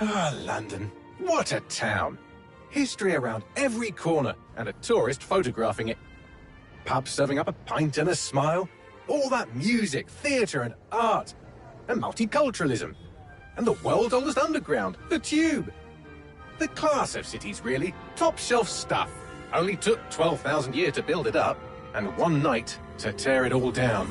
Ah, London. What a town. History around every corner, and a tourist photographing it. Pubs serving up a pint and a smile. All that music, theatre and art. And multiculturalism. And the world's oldest underground, the Tube. The class of cities, really. Top shelf stuff. Only took 12,000 years to build it up, and one night to tear it all down.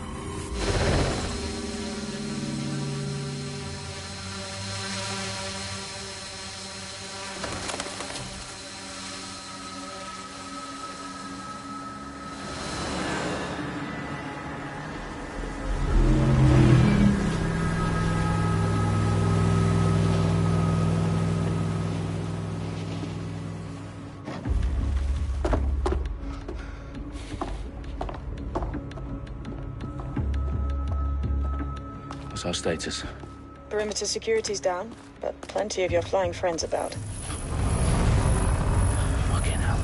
What's our status? Perimeter security's down, but plenty of your flying friends about. Fucking hell.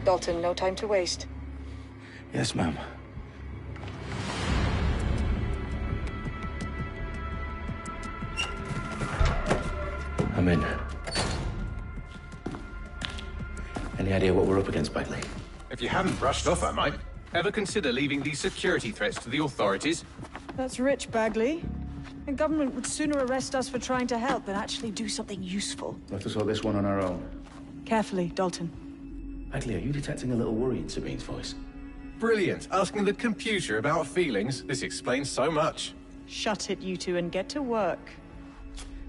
Dalton, no time to waste. Yes, ma'am. I'm in. Any idea what we're up against, Bagley? If you hadn't brushed off, I might. Ever consider leaving these security threats to the authorities? That's rich, Bagley. The government would sooner arrest us for trying to help than actually do something useful. We'll have to sort this one on our own. Carefully, Dalton. Bagley, are you detecting a little worry in Sabine's voice? Brilliant. Asking the computer about feelings. This explains so much. Shut it, you two, and get to work.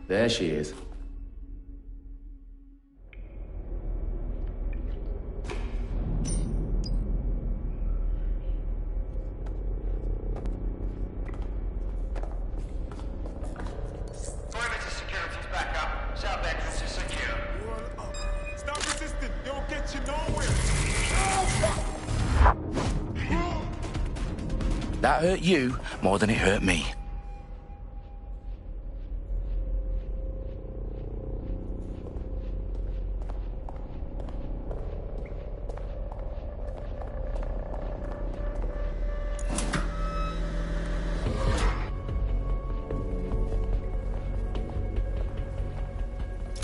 There she is. That hurt you more than it hurt me.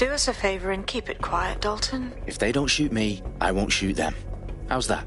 Do us a favor and keep it quiet, Dalton. If they don't shoot me, I won't shoot them. How's that?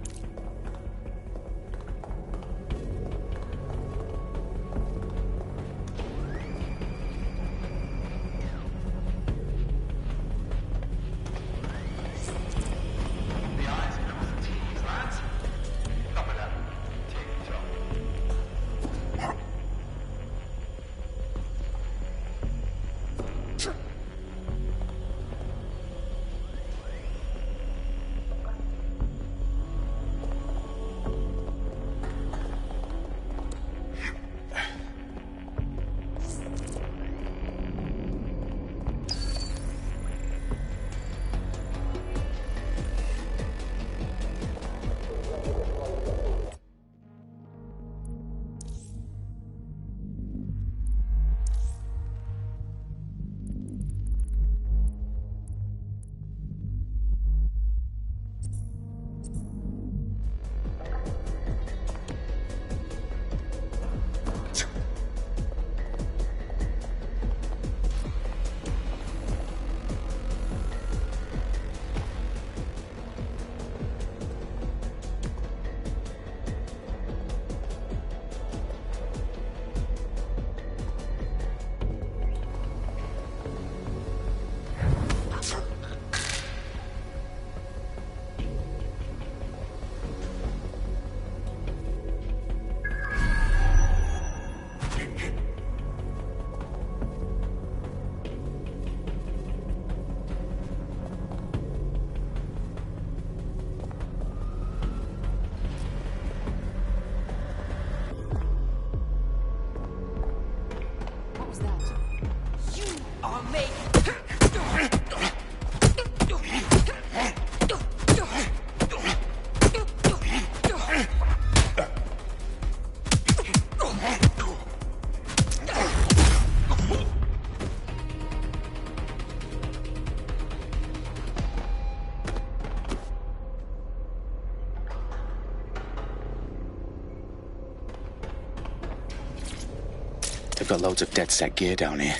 They've got loads of DedSec gear down here.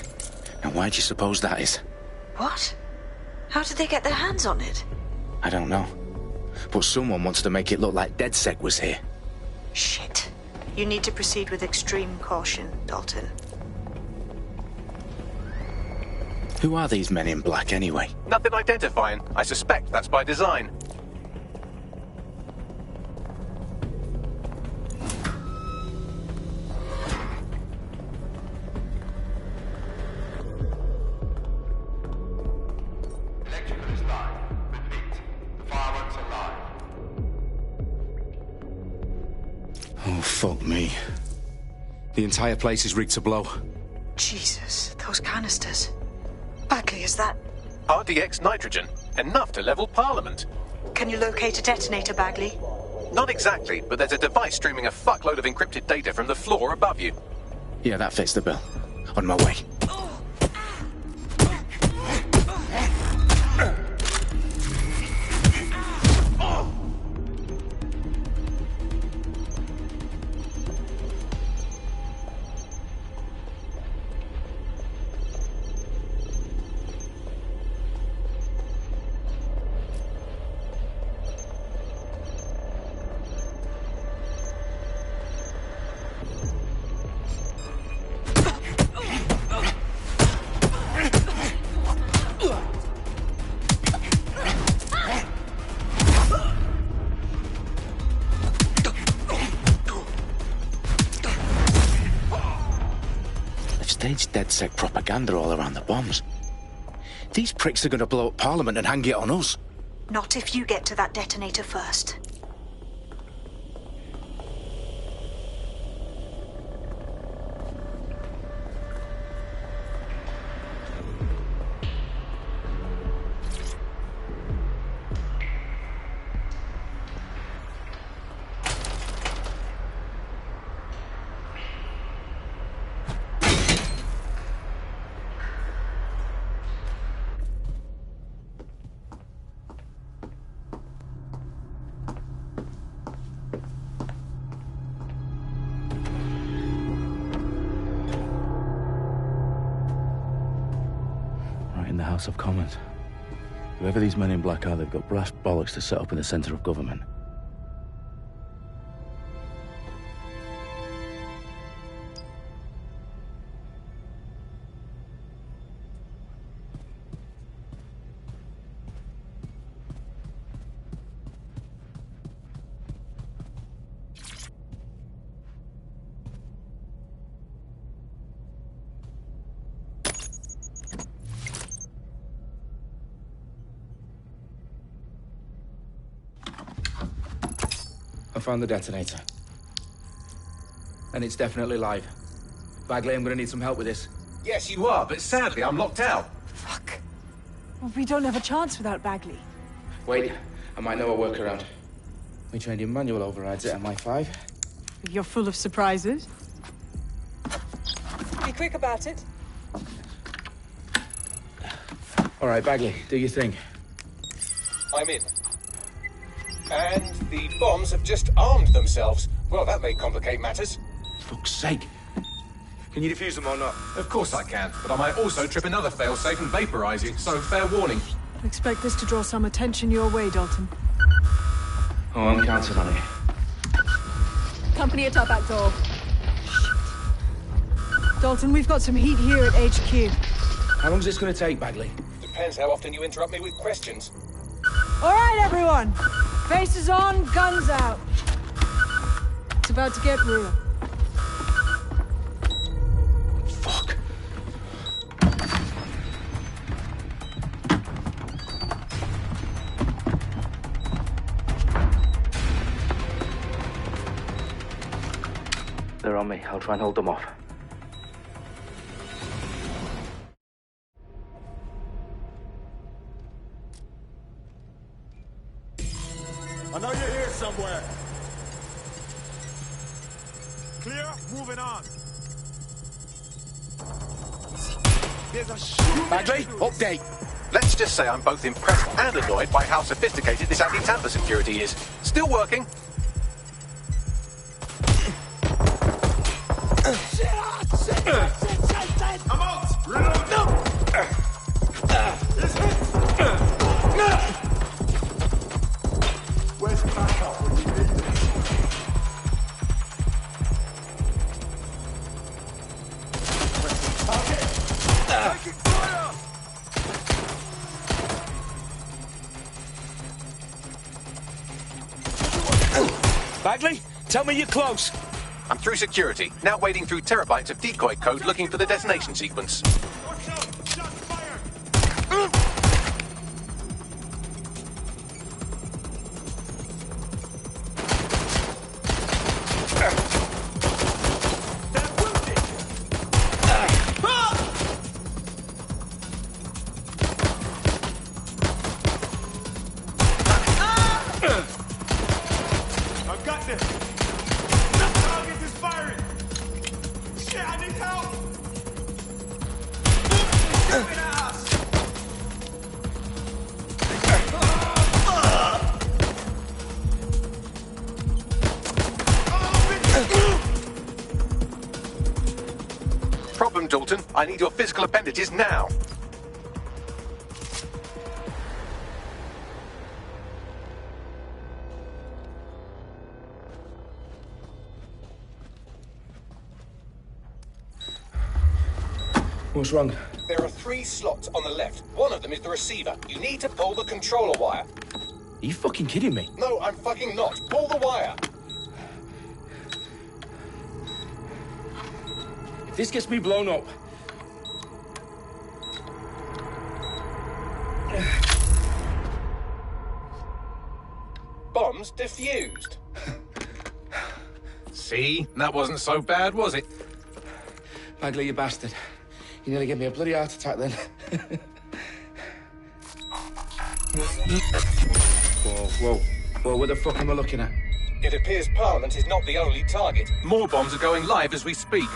And why do you suppose that is? What? How did they get their hands on it? I don't know. But someone wants to make it look like DedSec was here. Shit. You need to proceed with extreme caution, Dalton. Who are these men in black anyway? Nothing identifying. I suspect that's by design. Oh, fuck me. The entire place is rigged to blow. Jesus, those canisters. Bagley, is that... RDX nitrogen. Enough to level Parliament. Can you locate a detonator, Bagley? Not exactly, but there's a device streaming a fuckload of encrypted data from the floor above you. Yeah, that fits the bill. On my way. Staged DedSec propaganda all around the bombs. These pricks are going to blow up Parliament and hang it on us. Not if you get to that detonator first. House of Commons. Whoever these men in black are, they've got brass bollocks to set up in the centre of government. I found the detonator. And it's definitely live. Bagley, I'm gonna need some help with this. Yes, you are, but sadly I'm locked out. Fuck. Well, we don't have a chance without Bagley. Wait, I might know a workaround. We trained in manual overrides at MI5. You're full of surprises. Be quick about it. All right, Bagley, do your thing. I'm in. And the bombs have just armed themselves. Well, that may complicate matters. Fuck's sake. Can you defuse them or not? Of course I can, but I might also trip another failsafe and vaporize you, so fair warning. I expect this to draw some attention your way, Dalton. Oh, I'm counting on it. Company at our back door. Shit. Dalton, we've got some heat here at HQ. How long's this gonna take, Bagley? Depends how often you interrupt me with questions. All right, everyone. Faces on, guns out. It's about to get real. Fuck. They're on me. I'll try and hold them off. I know you're here somewhere. Clear? Moving on. There's a shooting. Bagley, update. Let's just say I'm both impressed and annoyed by how sophisticated this anti-tamper security is. Still working. I'm out! Reload! No! It's hit! Where's backup when you need it? Okay. Taking fire! Bagley, tell me you're close. I'm through security, now wading through terabytes of decoy code looking for the detonation sequence. Watch out! Shots fired! They're wounded! I've got this! The target is firing! Shit, I need help! Shooting at us! Problem, Dalton. I need your physical appendages now. What's wrong? There are 3 slots on the left. One of them is the receiver. You need to pull the controller wire. Are you fucking kidding me? No, I'm fucking not. Pull the wire. If this gets me blown up... Bombs defused. See? That wasn't so bad, was it? Bagley, you bastard. You nearly gave me a bloody heart attack then. Whoa. What the fuck am I looking at? It appears Parliament is not the only target. More bombs are going live as we speak.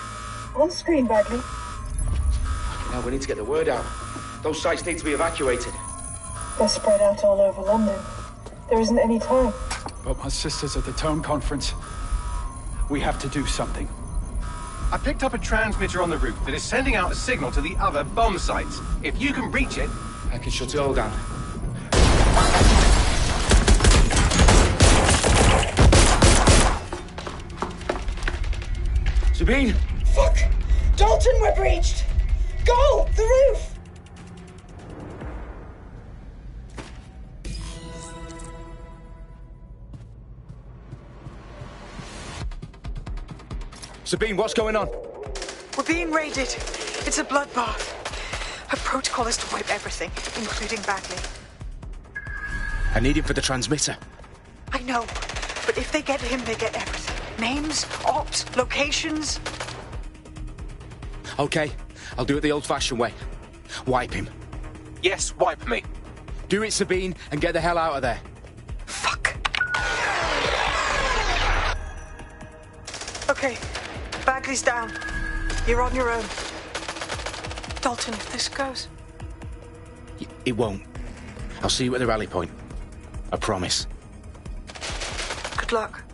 On screen, Bagley. Now we need to get the word out. Those sites need to be evacuated. They're spread out all over London. There isn't any time. But my sister's at the town conference. We have to do something. I picked up a transmitter on the roof that is sending out a signal to the other bomb sites. If you can reach it, I can shut it all down. Sabine! Fuck! Dalton, we're breached! Go! The roof! Sabine, what's going on? We're being raided. It's a bloodbath. Her protocol is to wipe everything, including Bagley. I need him for the transmitter. I know, but if they get him, they get everything. Names, ops, locations. Okay, I'll do it the old-fashioned way. Wipe him. Yes, wipe me. Do it, Sabine, and get the hell out of there. Fuck. Okay, Bagley's down. You're on your own. Dalton, if this goes... It won't. I'll see you at the rally point. I promise. Good luck.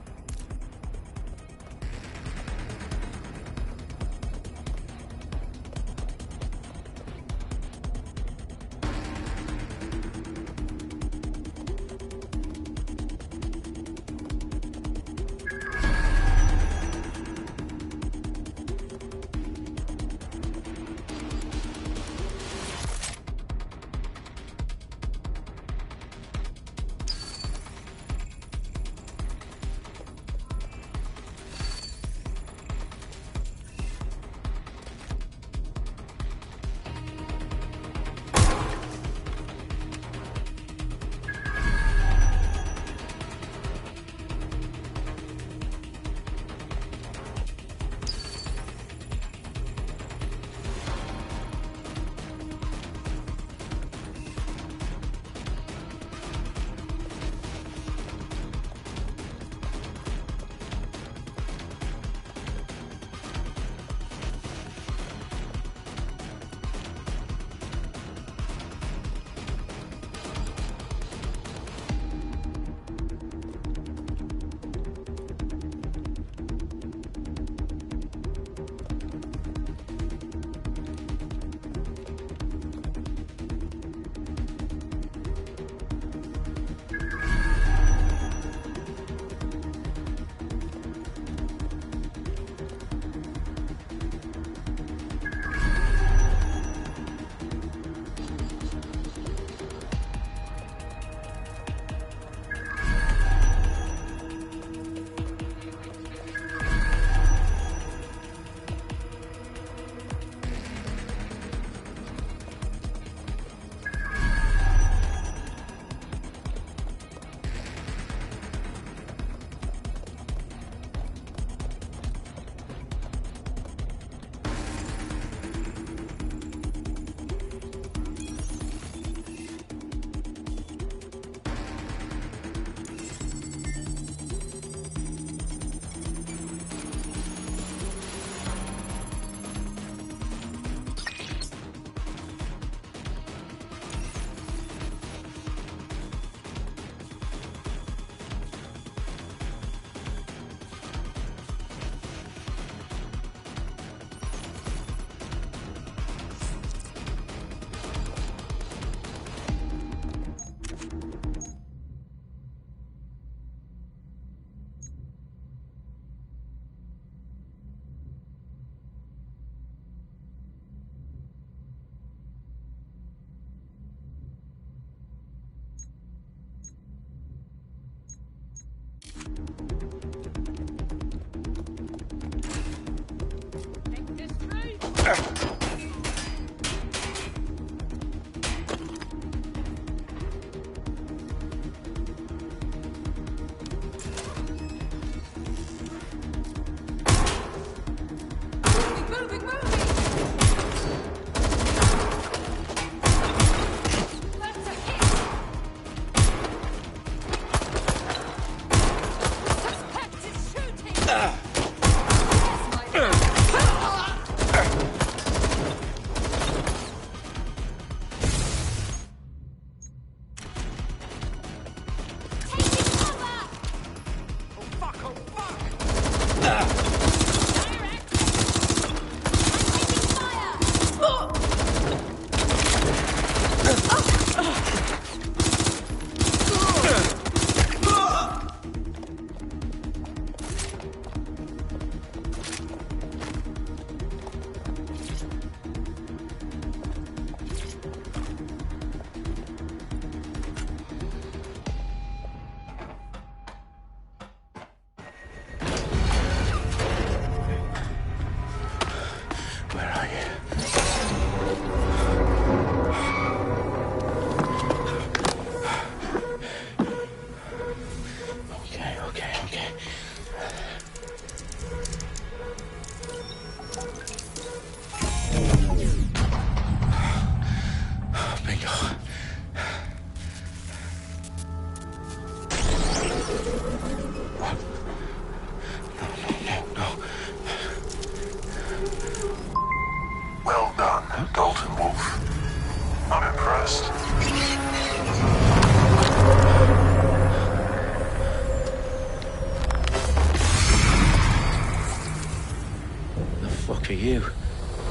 you?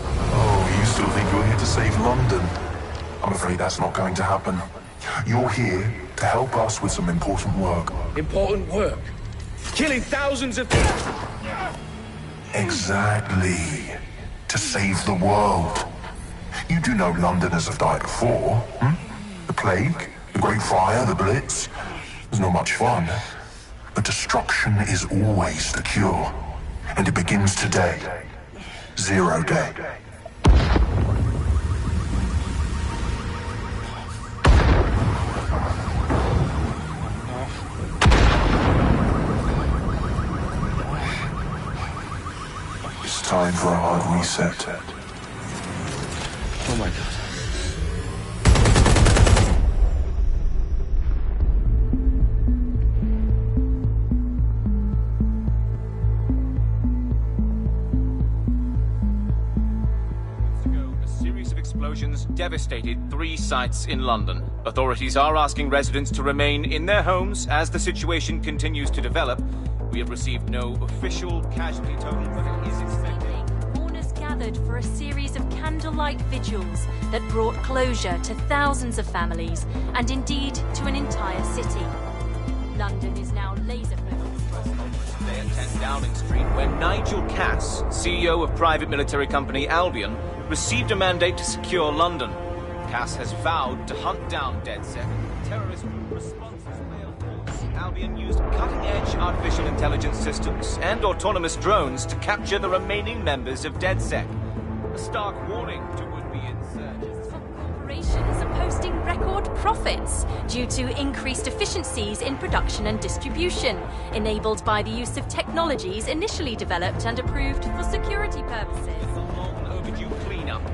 Oh, you still think you're here to save London? I'm afraid that's not going to happen. You're here to help us with some important work. Important work? Killing thousands of people? Exactly. To save the world. You do know Londoners have died before, hmm? The plague, the Great Fire, the Blitz. It's not much fun. But destruction is always the cure. And it begins today. 0 day. It's time for a hard reset. Oh my God. Explosions devastated 3 sites in London. Authorities are asking residents to remain in their homes as the situation continues to develop. We have received no official casualty total, but it is expected. Mourners gathered for a series of candlelight vigils that brought closure to thousands of families and indeed to an entire city. London is now laser focused. Today at 10 Downing Street, when Nigel Cass, CEO of private military company Albion, received a mandate to secure London. Cass has vowed to hunt down DedSec. Terrorist responses failed. Albion used cutting-edge artificial intelligence systems and autonomous drones to capture the remaining members of DedSec. A stark warning to would-be insurgents. Corporations are posting record profits due to increased efficiencies in production and distribution, enabled by the use of technologies initially developed and approved for security purposes.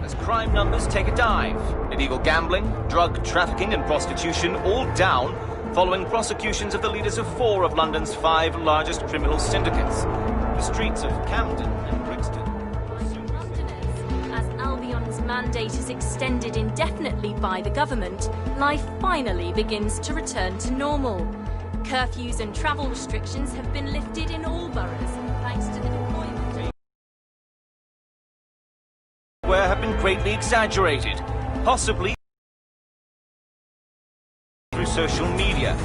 As crime numbers take a dive. Illegal gambling, drug trafficking and prostitution all down following prosecutions of the leaders of 4 of London's 5 largest criminal syndicates. The streets of Camden and Brixton. Londoners, as Albion's mandate is extended indefinitely by the government, life finally begins to return to normal. Curfews and travel restrictions have been lifted in all boroughs thanks to the deployment have been greatly exaggerated, possibly through social media.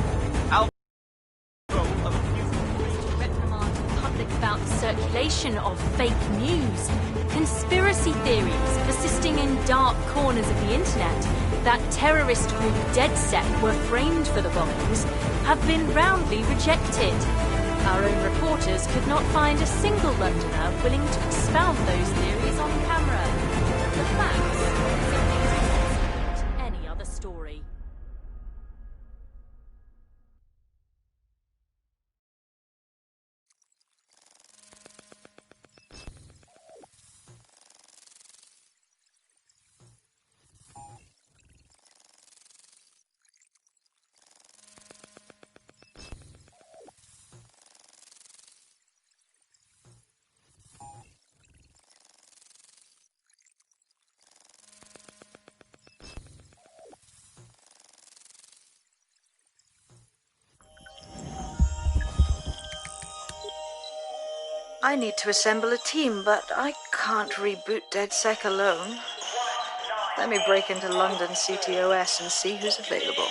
reprimand the public about the circulation of fake news, conspiracy theories persisting in dark corners of the internet that terrorist group DedSec were framed for the bombings have been roundly rejected. Our own reporters could not find a single Londoner willing to expound those theories on camera. The facts simply suit any other story. I need to assemble a team, but I can't reboot DedSec alone. Let me break into London CTOS and see who's available.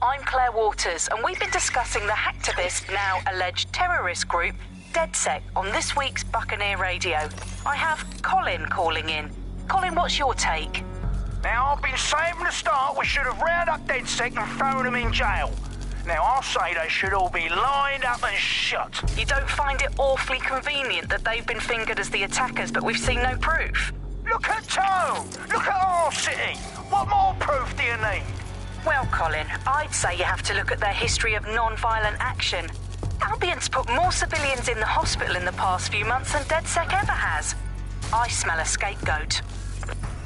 I'm Claire Waters, and we've been discussing the hacktivist, now alleged terrorist group, DedSec, on this week's Buccaneer Radio. I have Colin calling in. Colin, what's your take? Now, I've been saying from the start we should have rounded up DedSec and thrown them in jail. Now, I'll say they should all be lined up and shot. You don't find it awfully convenient that they've been fingered as the attackers, but we've seen no proof? Look at Tone! Look at our city! What more proof do you need? Well, Colin, I'd say you have to look at their history of non-violent action. Albion's put more civilians in the hospital in the past few months than DedSec ever has. I smell a scapegoat.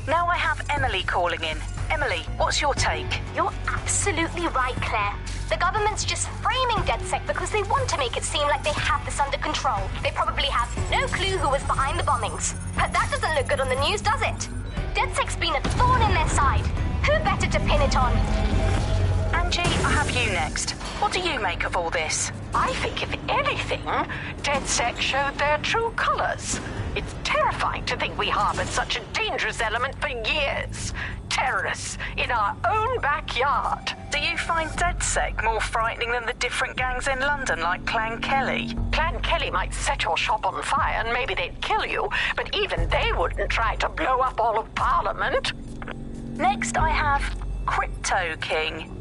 Now I have Emily calling in. Emily, what's your take? You're absolutely right, Claire. The government's just framing DedSec because they want to make it seem like they have this under control. They probably have no clue who was behind the bombings. But that doesn't look good on the news, does it? DedSec's been a thorn in their side. Who better to pin it on? Angie, I have you next. What do you make of all this? I think, if anything, DedSec showed their true colors. It's terrifying to think we harbored such a dangerous element for years. Terrorists in our own backyard. Do you find DedSec more frightening than the different gangs in London, like Clan Kelly? Clan Kelly might set your shop on fire and maybe they'd kill you, but even they wouldn't try to blow up all of Parliament. Next, I have Crypto King.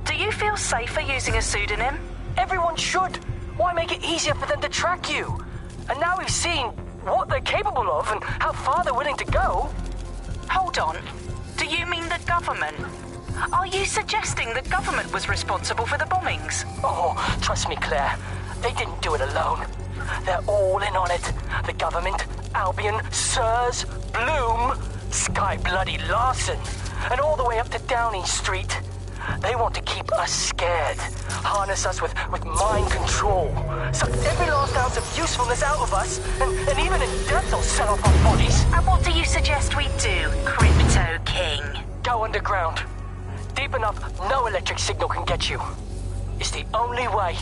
Do you feel safer using a pseudonym? Everyone should. Why make it easier for them to track you? And now we've seen what they're capable of and how far they're willing to go. Hold on. Do you mean the government? Are you suggesting the government was responsible for the bombings? Oh, trust me, Claire. They didn't do it alone. They're all in on it. The government, Albion, Sirs, Bloom, Sky Bloody Larson, and all the way up to Downing Street. They want to keep us scared, harness us with mind control, suck every last ounce of usefulness out of us, and even in death they'll sell off our bodies. And what do you suggest we do, Crypto King? Go underground. Deep enough, no electric signal can get you. It's the only way.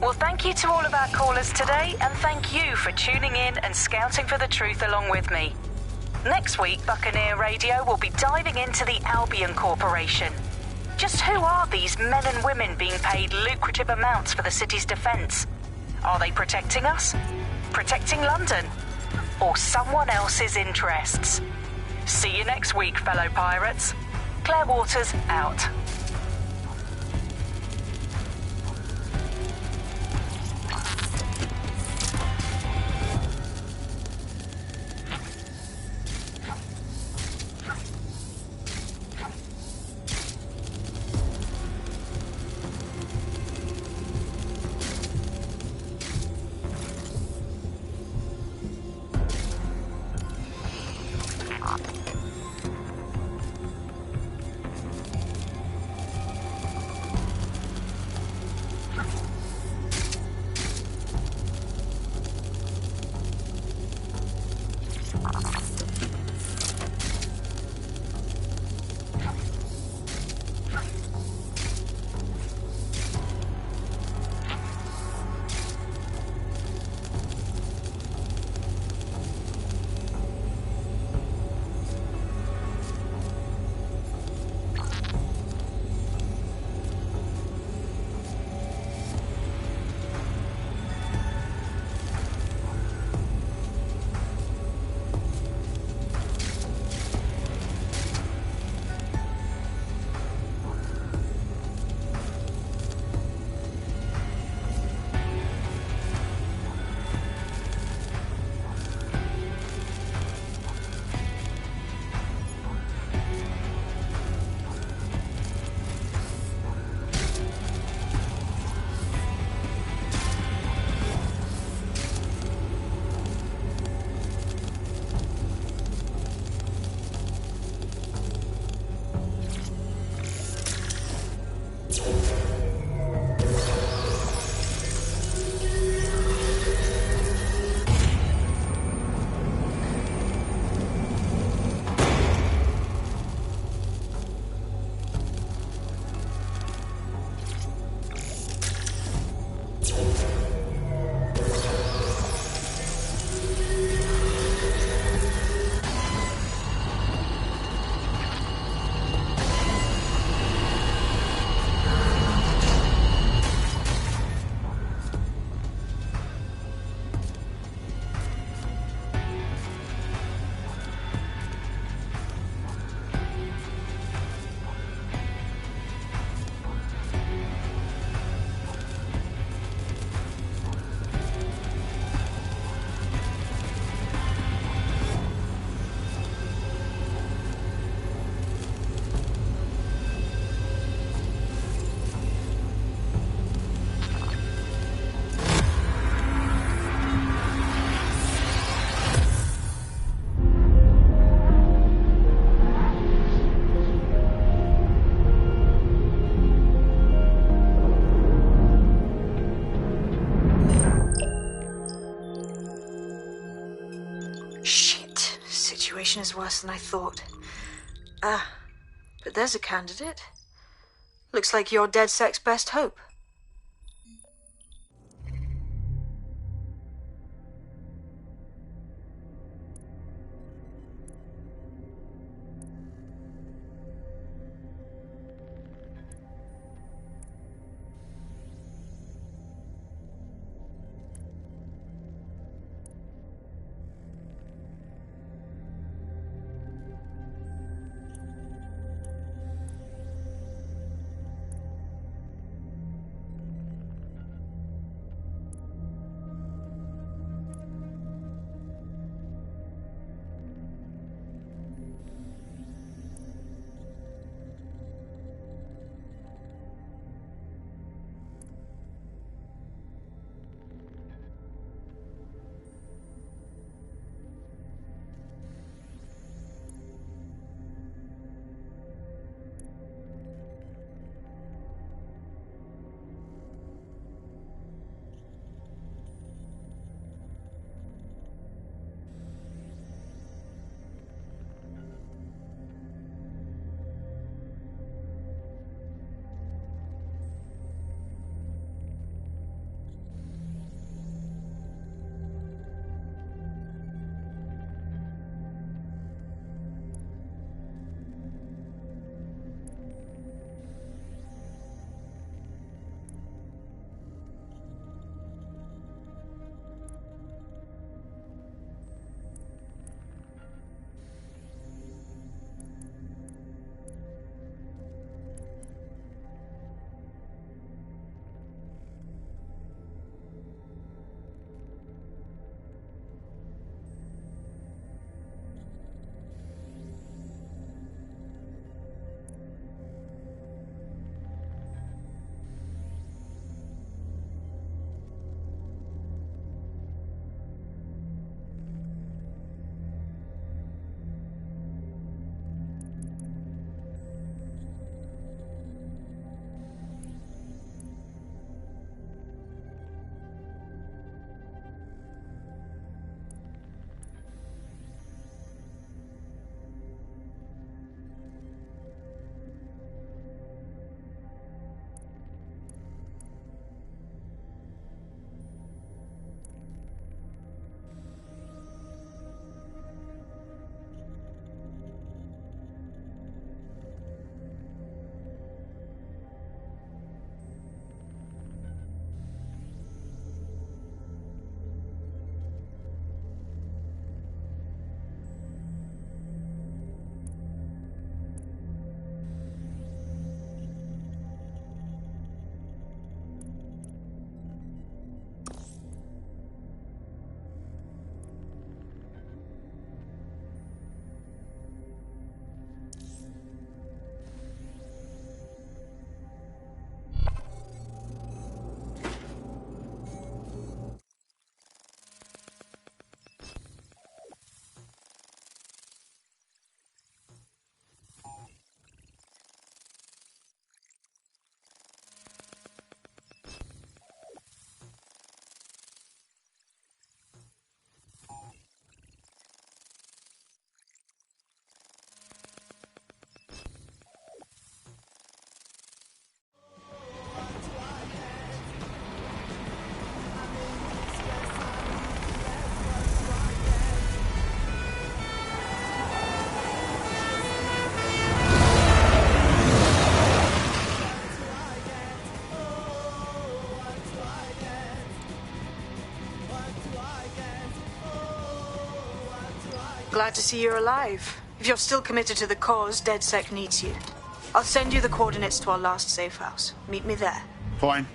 Well, thank you to all of our callers today, and thank you for tuning in and scouting for the truth along with me. Next week, Buccaneer Radio will be diving into the Albion Corporation. Just who are these men and women being paid lucrative amounts for the city's defence? Are they protecting us? Protecting London? Or someone else's interests? See you next week, fellow pirates. Claire Waters, out. Situation is worse than I thought. But there's a candidate. Looks like you're DedSec's best hope. Glad to see you're alive. If you're still committed to the cause, DedSec needs you. I'll send you the coordinates to our last safe house. Meet me there. Fine.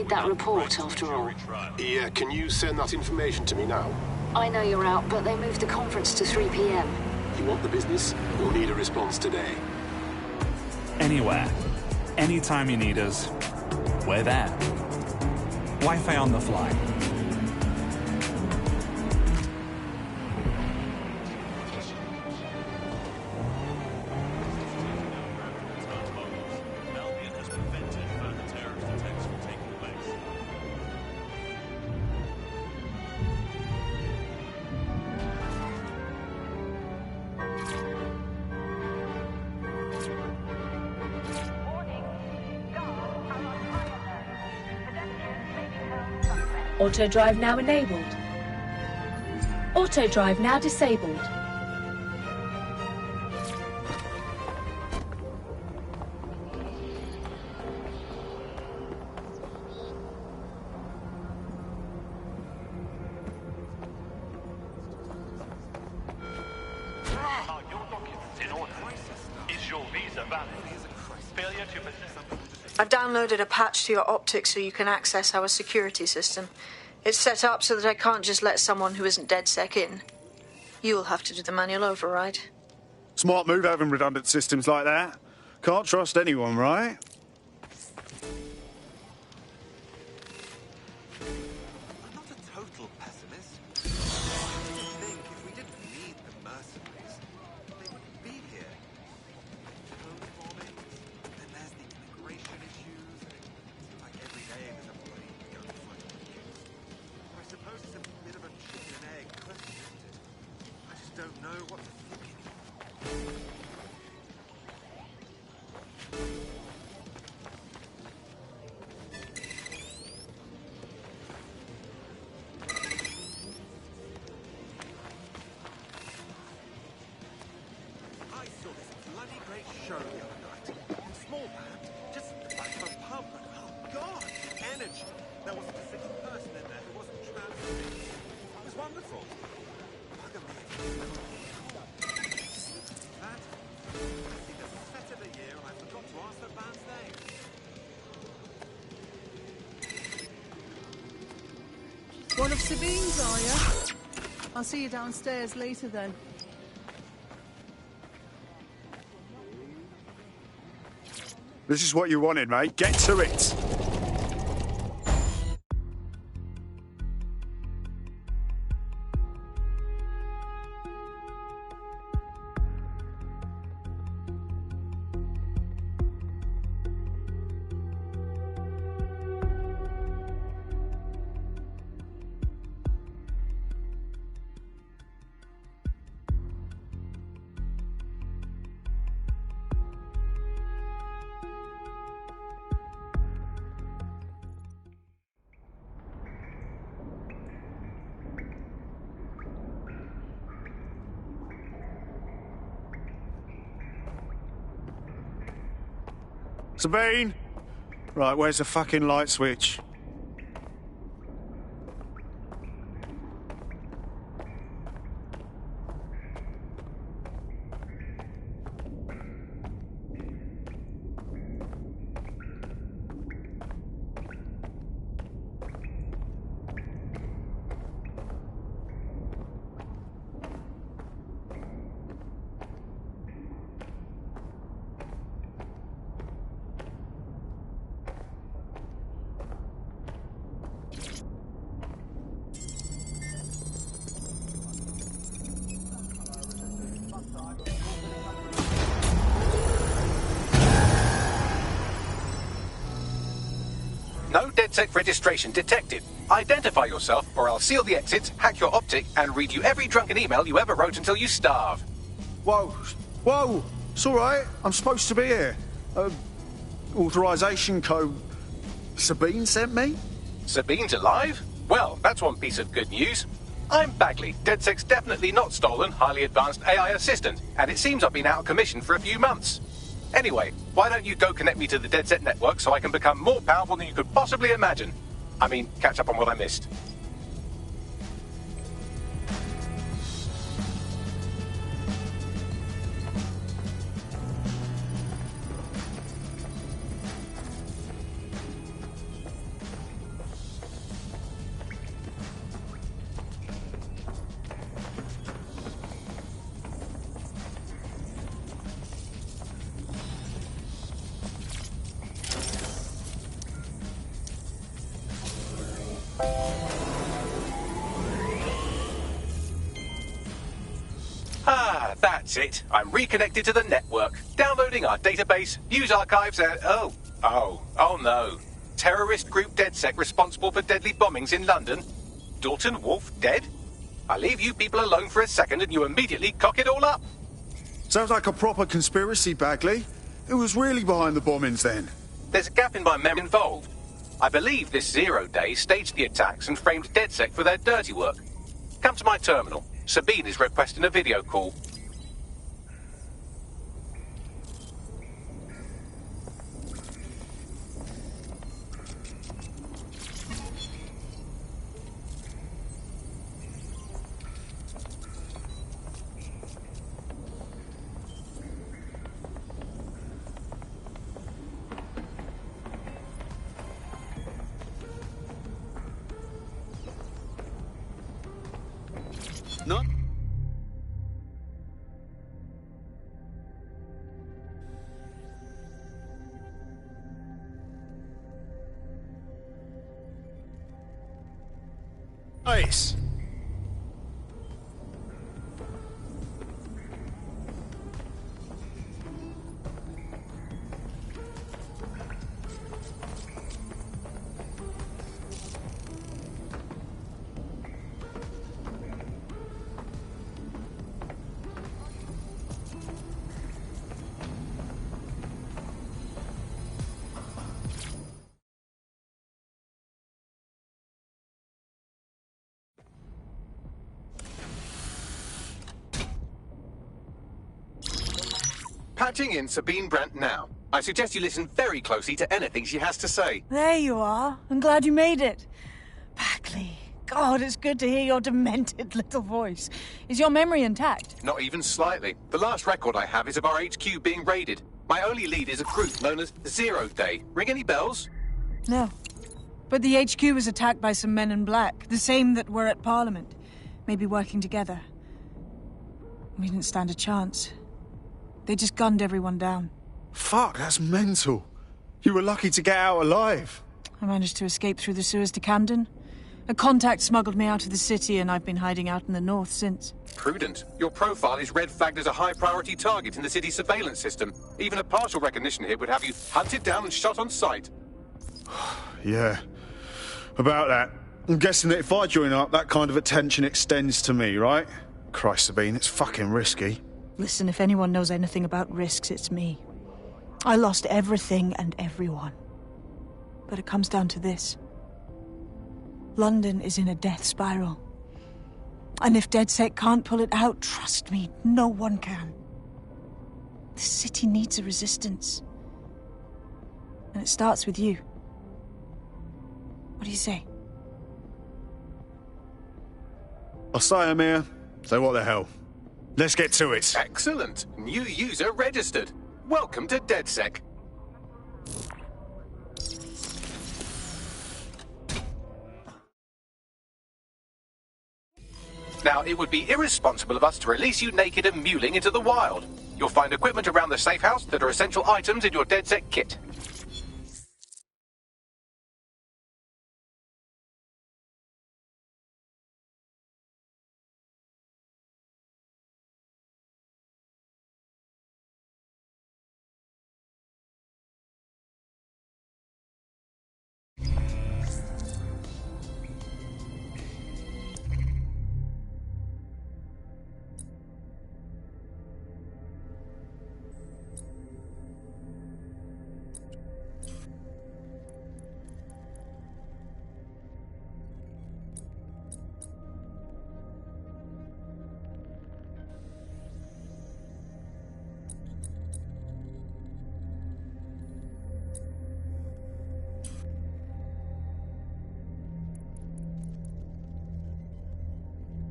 need that report, after all. Yeah, can you send that information to me now? I know you're out, but they moved the conference to 3 p.m. You want the business? You'll need a response today. Anywhere. Anytime you need us, we're there. Wi-Fi on the fly. Auto drive now enabled. Auto drive now disabled. Are your documents in order? Is your visa valid? Failure to possess... I've downloaded a patch to your optics so you can access our security system. It's set up so that I can't just let someone who isn't DedSec in. You'll have to do the manual override. Smart move having redundant systems like that. Can't trust anyone, right? I'm not a total pessimist. I think if we didn't need the mercenaries, they wouldn't be here. Home bombings, then there's the immigration issues. Like every day there's a bloody gunfight. I suppose it's a bit of a chicken and egg question, isn't it? I just don't know what to think anymore. I saw this bloody great show the other night. Small band, just like a pub, but oh god, the energy. There wasn't a single person in there who wasn't transmitting. It was wonderful. Bugger me. That, I see the set of the year and I forgot to ask the band's name. One of Sabine's, are you? I'll see you downstairs later then. This is what you wanted, mate. Get to it. Sabine! Right, where's the fucking light switch? No DedSec registration detected. Identify yourself, or I'll seal the exits, hack your optic, and read you every drunken email you ever wrote until you starve. Whoa, whoa, it's all right. I'm supposed to be here. Authorization code Sabine sent me? Sabine's alive? Well, that's one piece of good news. I'm Bagley, DedSec's definitely not stolen, highly advanced AI assistant, and it seems I've been out of commission for a few months. Anyway, why don't you go connect me to the DedSec network so I can become more powerful than you could possibly imagine? I mean, catch up on what I missed. That's it. I'm reconnected to the network, downloading our database, news archives, and... Oh no. Terrorist group DedSec responsible for deadly bombings in London? Dalton Wolf dead? I leave you people alone for a second and you immediately cock it all up. Sounds like a proper conspiracy, Bagley. Who was really behind the bombings then? There's a gap in my memory involved. I believe this Zero Day staged the attacks and framed DedSec for their dirty work. Come to my terminal. Sabine is requesting a video call. No? Nice. Patching in Sabine Brandt now. I suggest you listen very closely to anything she has to say. There you are. I'm glad you made it. Bagley. God, it's good to hear your demented little voice. Is your memory intact? Not even slightly. The last record I have is of our HQ being raided. My only lead is a group known as Zero Day. Ring any bells? No. But the HQ was attacked by some men in black, the same that were at Parliament. Maybe working together. We didn't stand a chance. They just gunned everyone down. Fuck, that's mental. You were lucky to get out alive. I managed to escape through the sewers to Camden. A contact smuggled me out of the city, and I've been hiding out in the north since. Prudent. Your profile is red flagged as a high-priority target in the city's surveillance system. Even a partial recognition hit would have you hunted down and shot on sight. Yeah. About that. I'm guessing that if I join up, that kind of attention extends to me, right? Christ, Sabine, it's fucking risky. Listen, if anyone knows anything about risks, it's me. I lost everything and everyone. But it comes down to this. London is in a death spiral. And if DedSec can't pull it out, trust me, no one can. The city needs a resistance. And it starts with you. What do you say? I'll say Amir. So what the hell? Let's get to it. Excellent. New user registered. Welcome to DedSec. Now, it would be irresponsible of us to release you naked and mewling into the wild. You'll find equipment around the safe house that are essential items in your DedSec kit.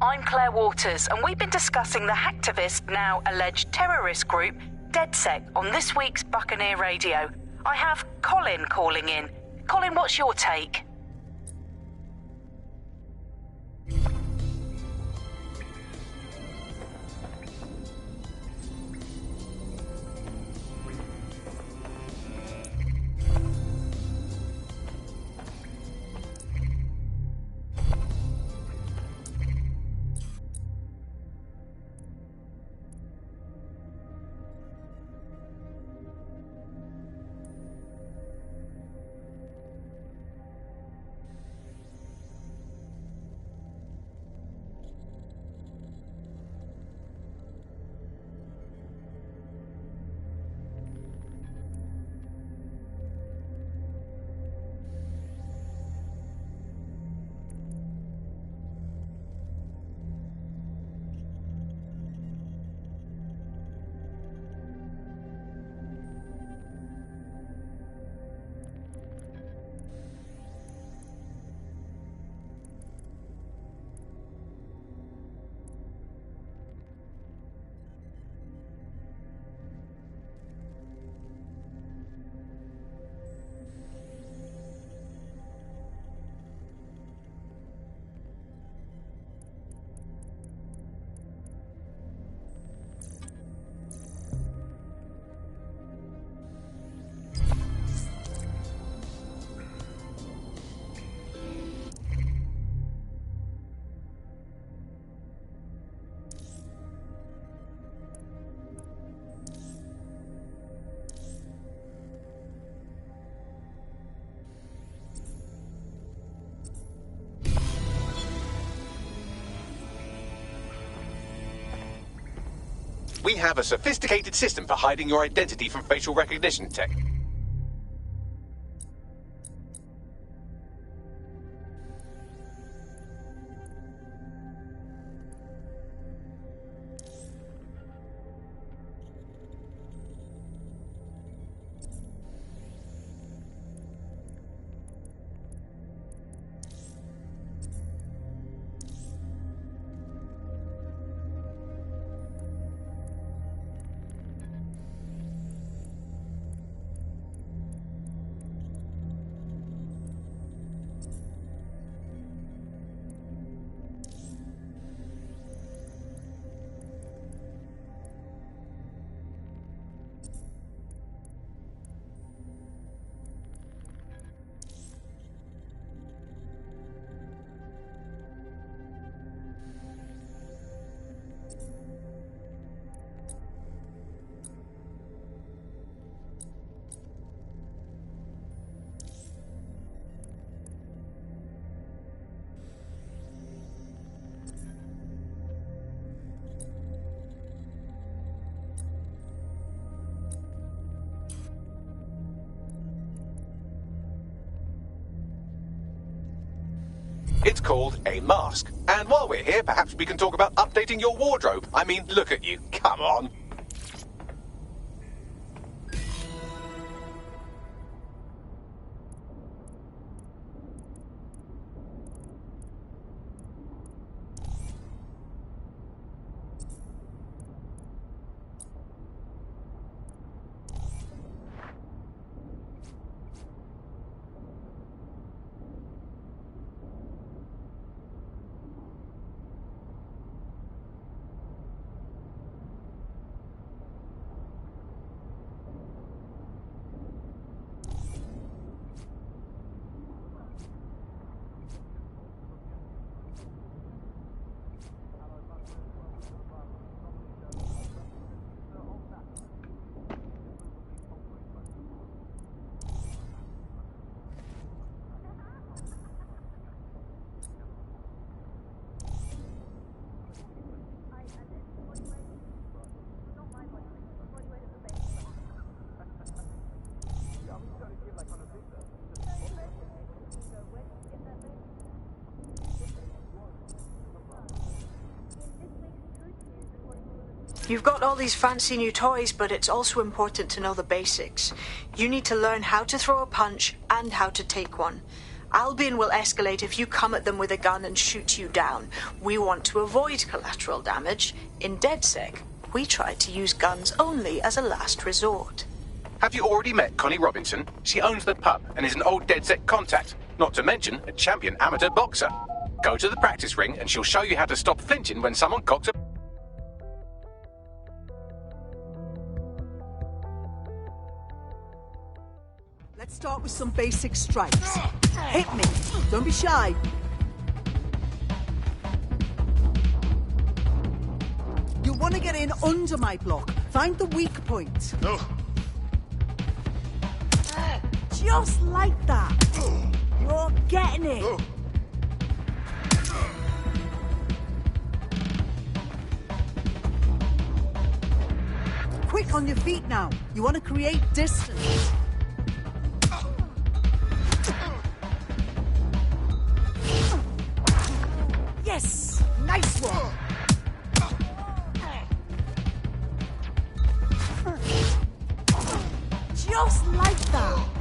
I'm Claire Waters, and we've been discussing the hacktivist, now alleged terrorist group, DedSec, on this week's Buccaneer Radio. I have Colin calling in. Colin, what's your take? We have a sophisticated system for hiding your identity from facial recognition tech. It's called a mask. And while we're here, perhaps we can talk about updating your wardrobe. I mean, look at you. Come on. You've got all these fancy new toys, but it's also important to know the basics. You need to learn how to throw a punch and how to take one. Albion will escalate if you come at them with a gun and shoot you down. We want to avoid collateral damage. In DedSec, we try to use guns only as a last resort. Have you already met Connie Robinson? She owns the pub and is an old DedSec contact, not to mention a champion amateur boxer. Go to the practice ring and she'll show you how to stop flinching when someone cocks a... Let's start with some basic strikes. Hit me. Don't be shy. You want to get in under my block. Find the weak point. No. Just like that. You're getting it. No. Quick on your feet now. You want to create distance. Yes! Nice one! Just like that!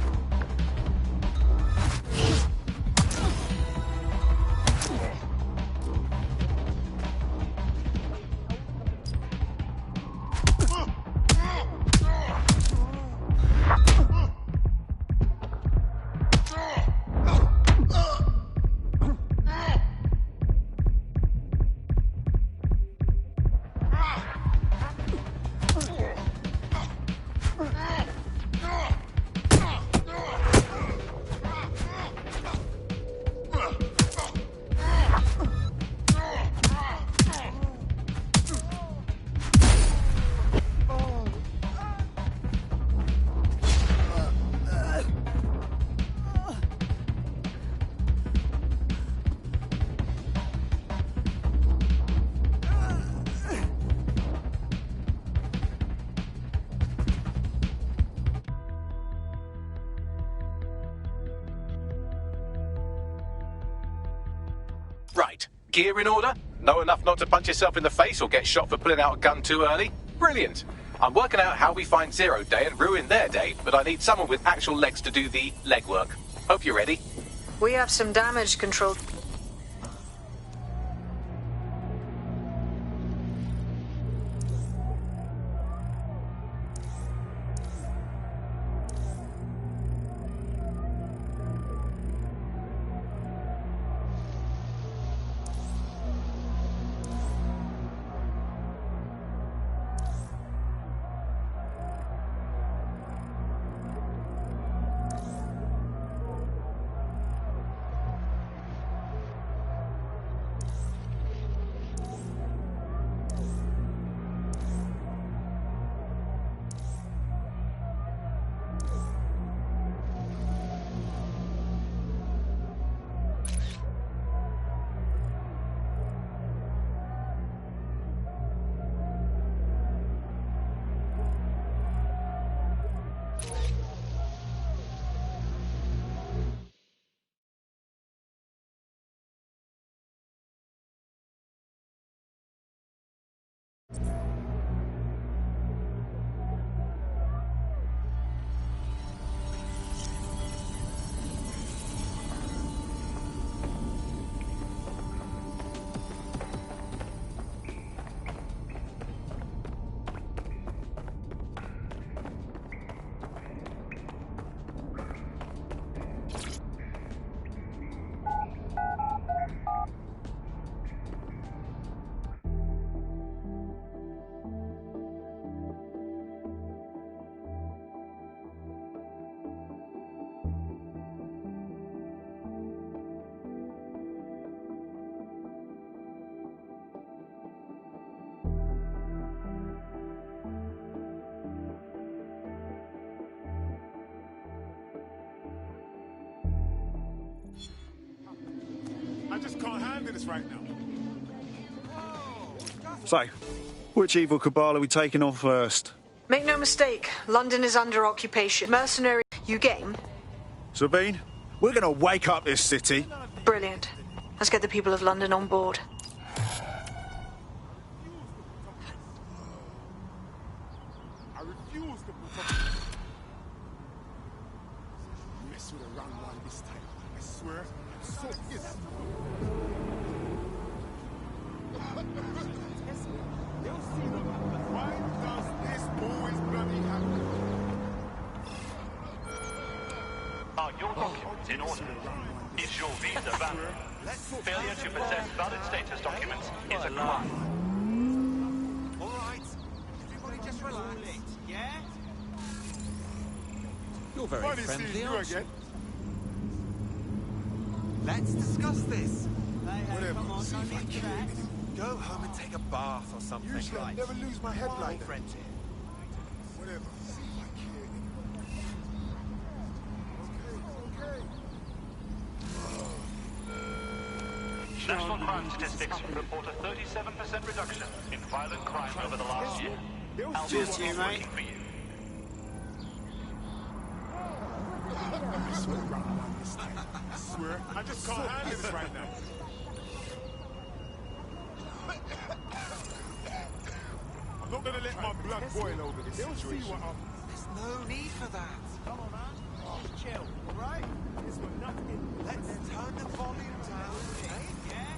Right. Gear in order? Know enough not to punch yourself in the face or get shot for pulling out a gun too early? Brilliant. I'm working out how we find Zero Day and ruin their day, but I need someone with actual legs to do the legwork. Hope you're ready. We have some damage control. I just can't handle this right now. So, which evil cabal are we taking on first? Make no mistake, London is under occupation. Mercenary, you game? Sabine, we're gonna wake up this city. Brilliant. Let's get the people of London on board. I refuse to put up. Mess with a round one this time. I swear, I'm so pissed. Why does this always bloody happen? Are your documents in order? Is your visa valid? Failure to possess valid status documents is a crime. All right. Everybody just relax. Yeah? You're very Funny friendly, seeing you aren't you? again. Let's discuss this. Whatever. See if I can. Go home and take a bath or something. Usually I never lose my head like that. Friends here. Whatever. See if I can. Okay. National crime statistics report a 37% reduction in violent crime over the last year. Albion is working for you. I swear around one this time. I swear. I just can't handle this right now. I'm not gonna let my blood boil over this situation. There's no need for that. Come on, man. Oh, chill, all right? It's got nothing. Let's turn the volume down. Okay? Yeah?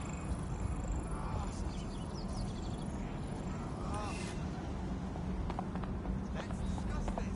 Let's discuss this.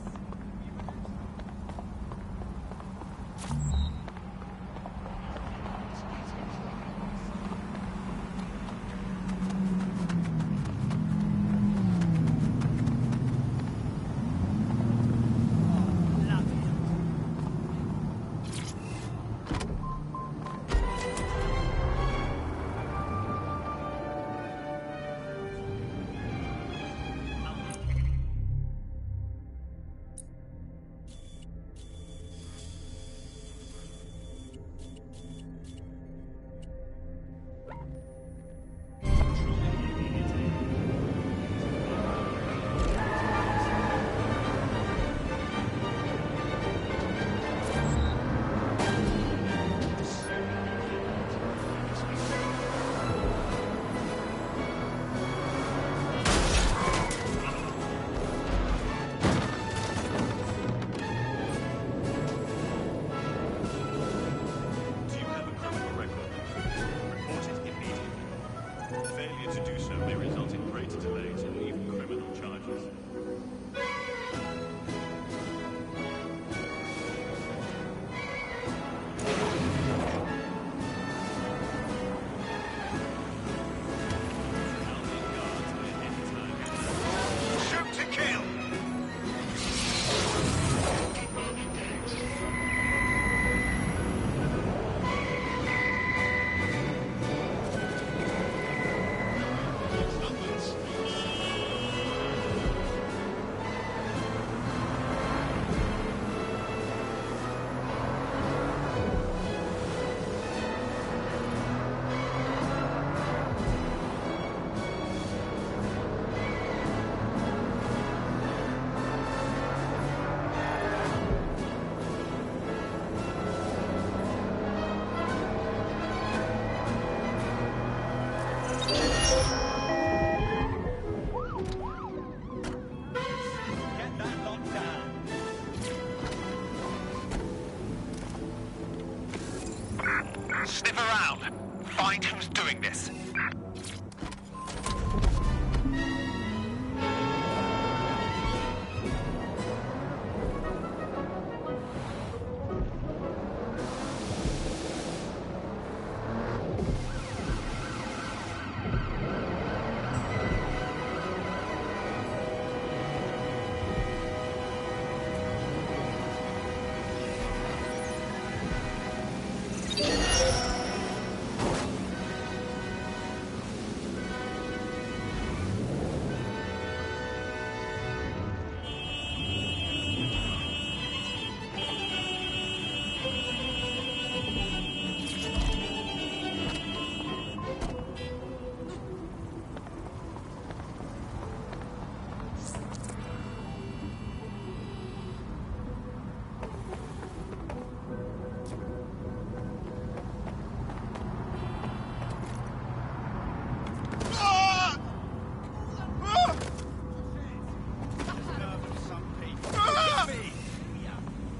Sniff around. Find who's doing this.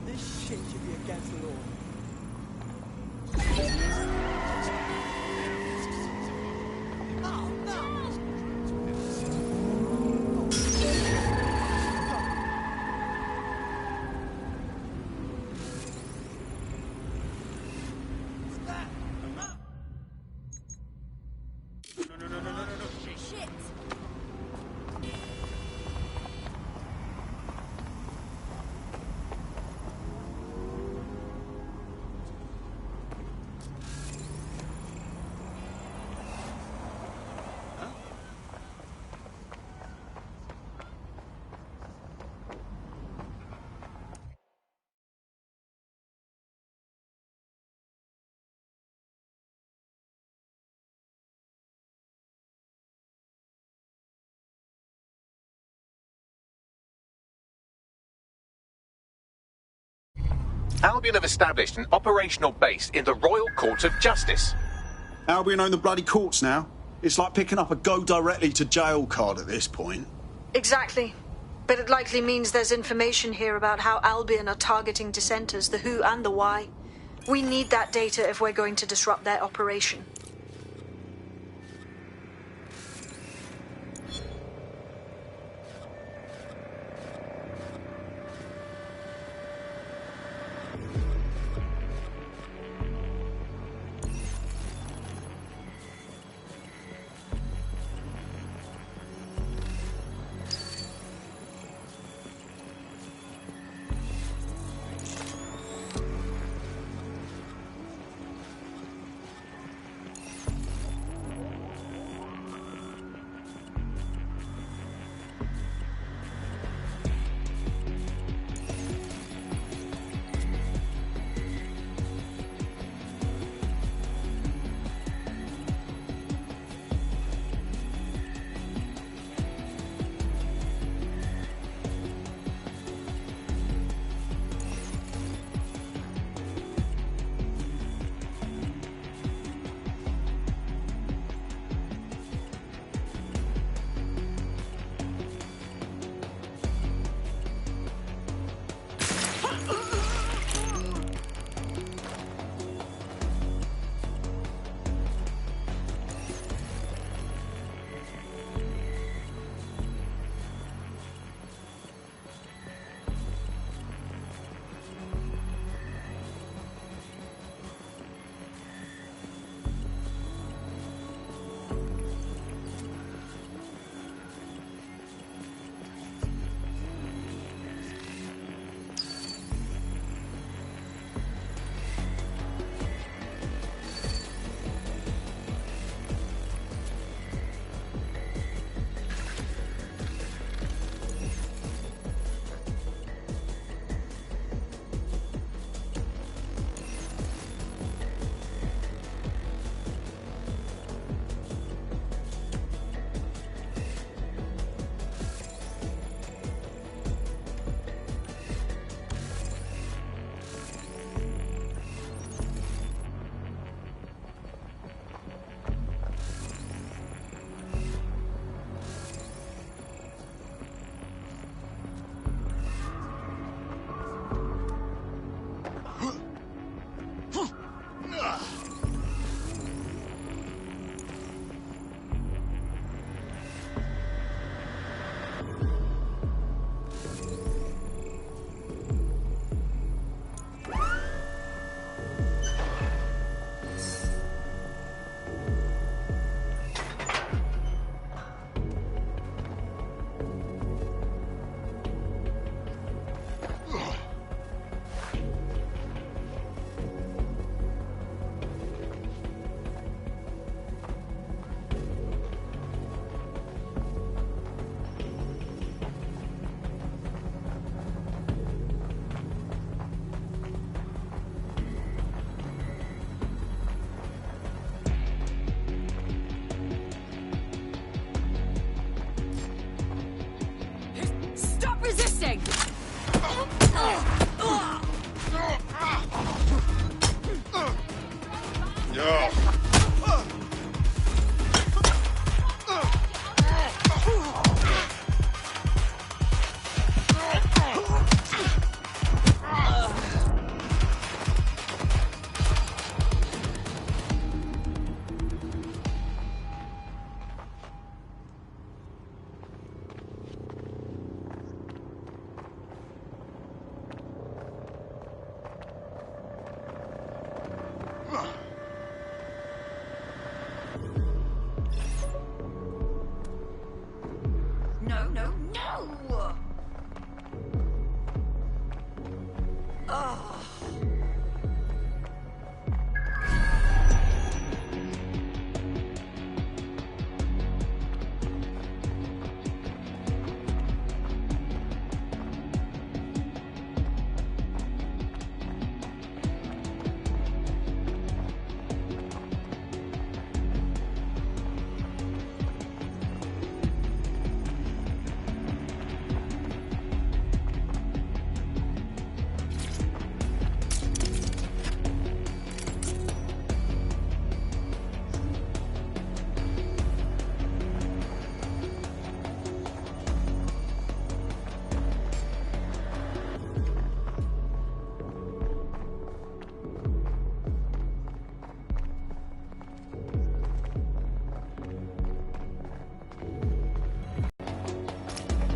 This shit should be against the law. Albion have established an operational base in the Royal Court of Justice. Albion own the bloody courts now. It's like picking up a go directly to jail card at this point. Exactly. But it likely means there's information here about how Albion are targeting dissenters, the who and the why. We need that data if we're going to disrupt their operation.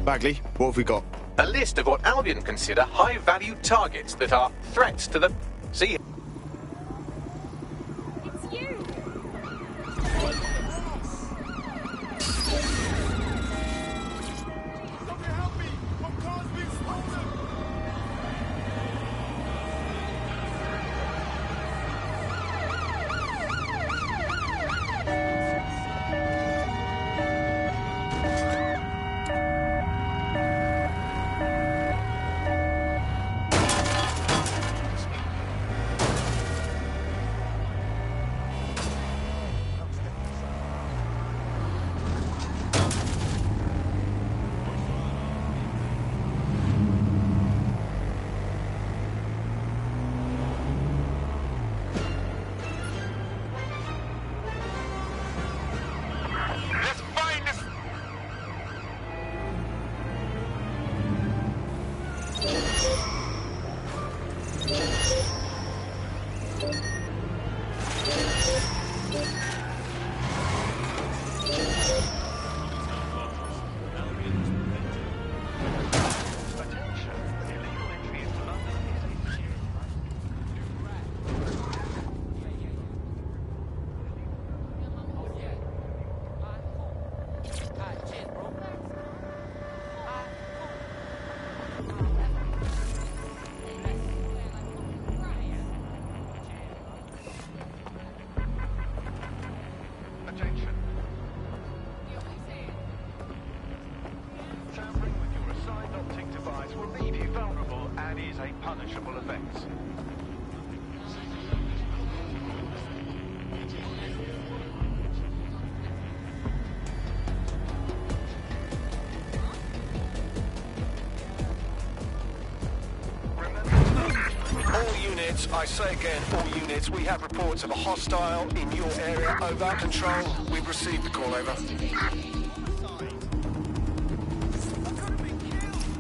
Bagley, what have we got? A list of what Albion consider high-value targets that are threats to the... See? It's you! I say again, all units, we have reports of a hostile in your area. Over. Control, we've received the call. Over.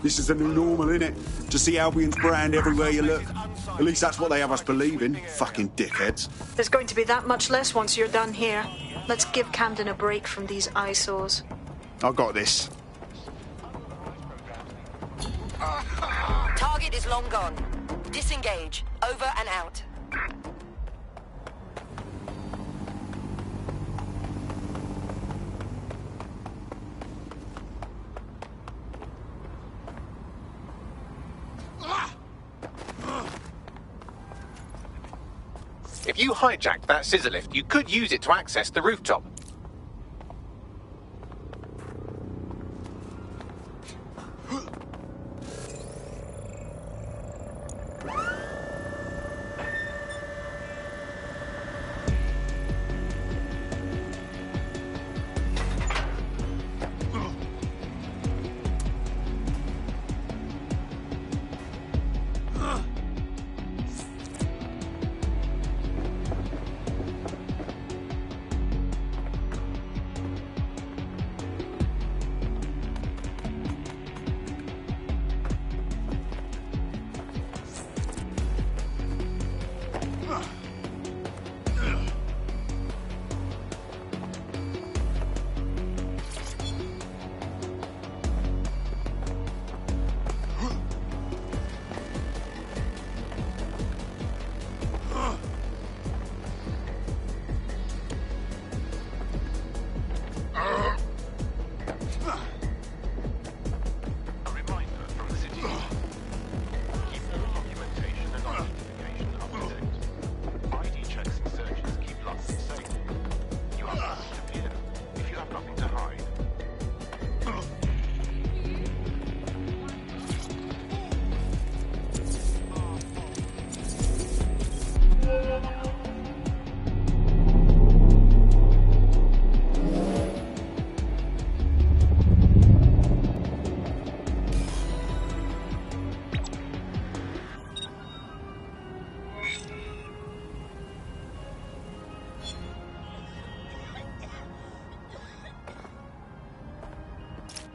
This is the new normal, innit? To see Albion's brand everywhere you look. At least that's what they have us believing. Fucking dickheads. There's going to be that much less once you're done here. Let's give Camden a break from these eyesores. I got this. Target is long gone. Disengage. Over and out. If you hijacked that scissor lift, you could use it to access the rooftop.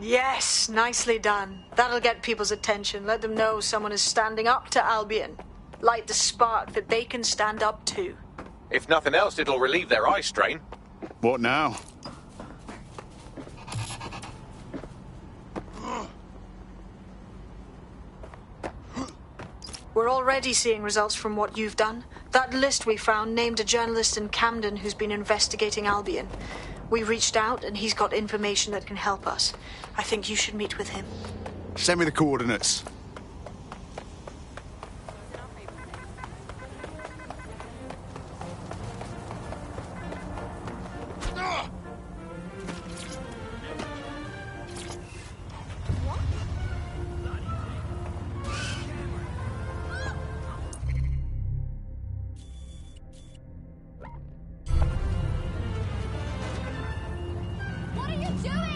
Yes, nicely done. That'll get people's attention. Let them know someone is standing up to Albion. Light the spark that they can stand up to. If nothing else, it'll relieve their eye strain. What now? We're already seeing results from what you've done. That list we found named a journalist in Camden who's been investigating Albion. We reached out and he's got information that can help us. I think you should meet with him. Send me the coordinates. What are you doing?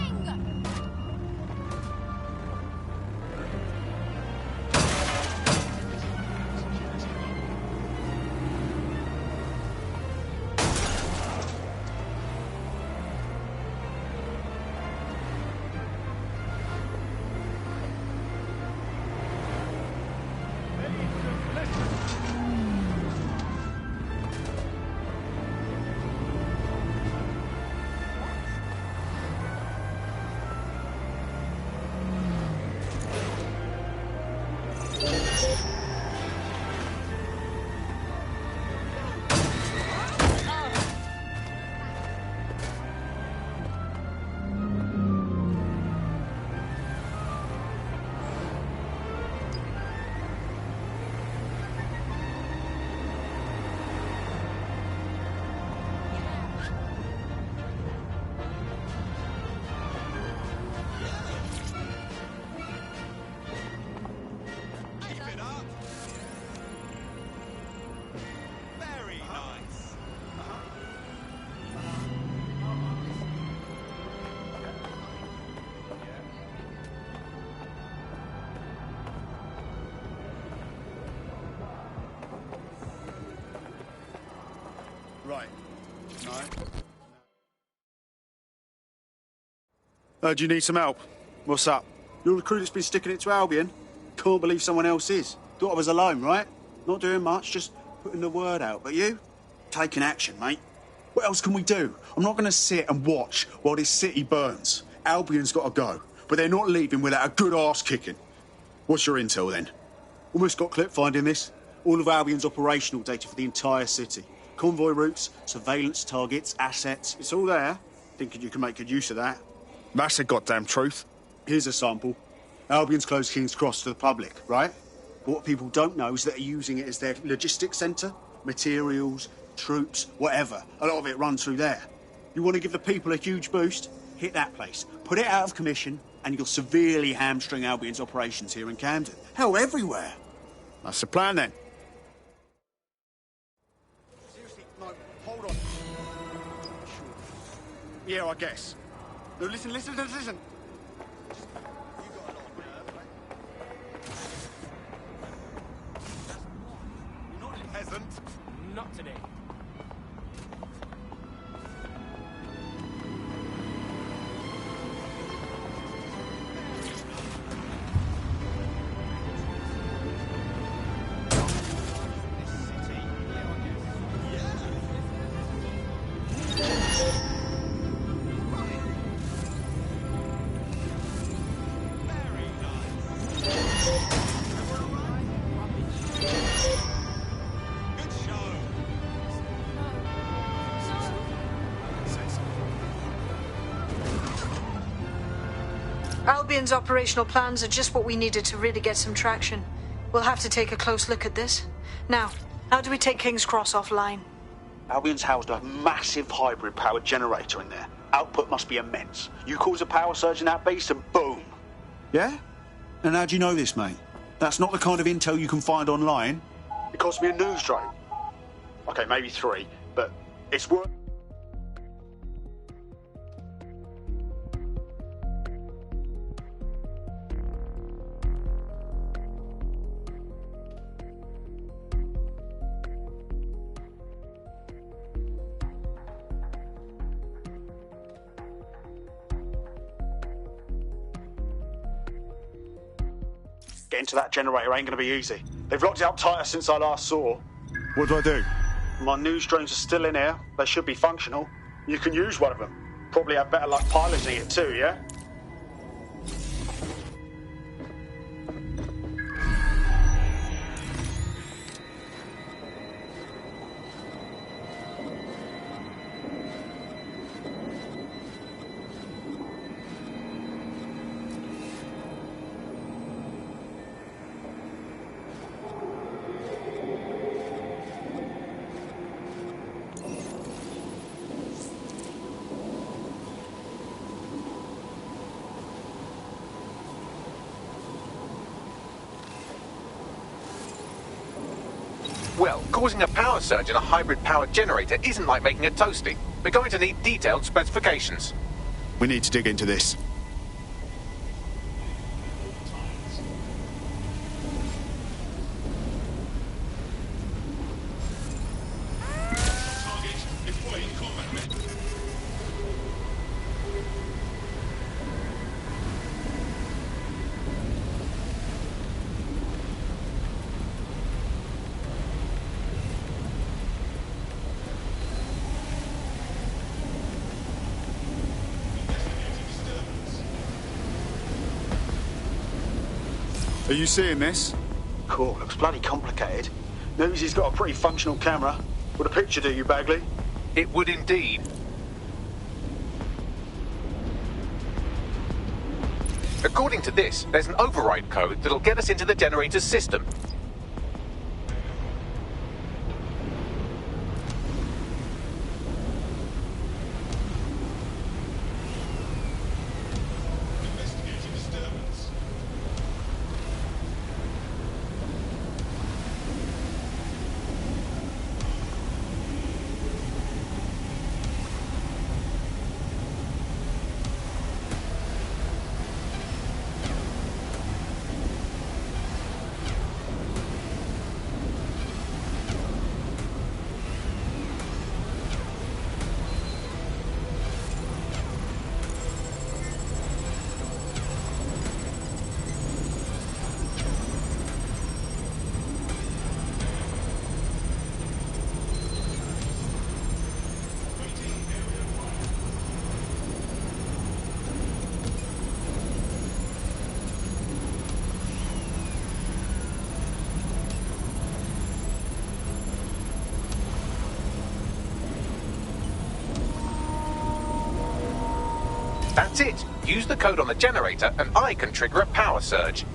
Right. No. Do you need some help? What's up? You're the crew that's been sticking it to Albion? Can't believe someone else is. Thought I was alone, right? Not doing much, just putting the word out. But you? Taking action, mate. What else can we do? I'm not going to sit and watch while this city burns. Albion's got to go, but they're not leaving without a good arse kicking. What's your intel, then? Almost got clip finding this. All of Albion's operational data for the entire city. Convoy routes, surveillance targets, assets. It's all there. Thinking you can make good use of that. That's the goddamn truth. Here's a sample. Albion's closed King's Cross to the public, right? But what people don't know is that they're using it as their logistics centre. Materials, troops, whatever. A lot of it runs through there. You want to give the people a huge boost? Hit that place. Put it out of commission, and you'll severely hamstring Albion's operations here in Camden. Hell, everywhere. That's the plan, then. Seriously, no, hold on. Yeah, I guess. No, listen. You've got a lot of nerve, You're not a peasant. Not today. Albion's operational plans are just what we needed to really get some traction. We'll have to take a close look at this. Now, how do we take King's Cross offline? Albion's housed a massive hybrid-powered generator in there. Output must be immense. You cause a power surge in that beast and boom. Yeah? And how do you know this, mate? That's not the kind of intel you can find online. It cost me a news drone. Okay, maybe 3, but it's worth... Getting to that generator ain't going to be easy. They've locked it up tighter since I last saw. What do I do? My news drones are still in here. They should be functional. You can use one of them. Probably have better luck piloting it too, yeah? Well, causing a power surge in a hybrid-powered generator isn't like making a toasty. We're going to need detailed specifications. We need to dig into this. Are you seeing this? Cool, looks bloody complicated. News he's got a pretty functional camera. Would a picture do you, Bagley? It would indeed. According to this, there's an override code that'll get us into the generator's system. That's it. Use the code on the generator and I can trigger a power surge.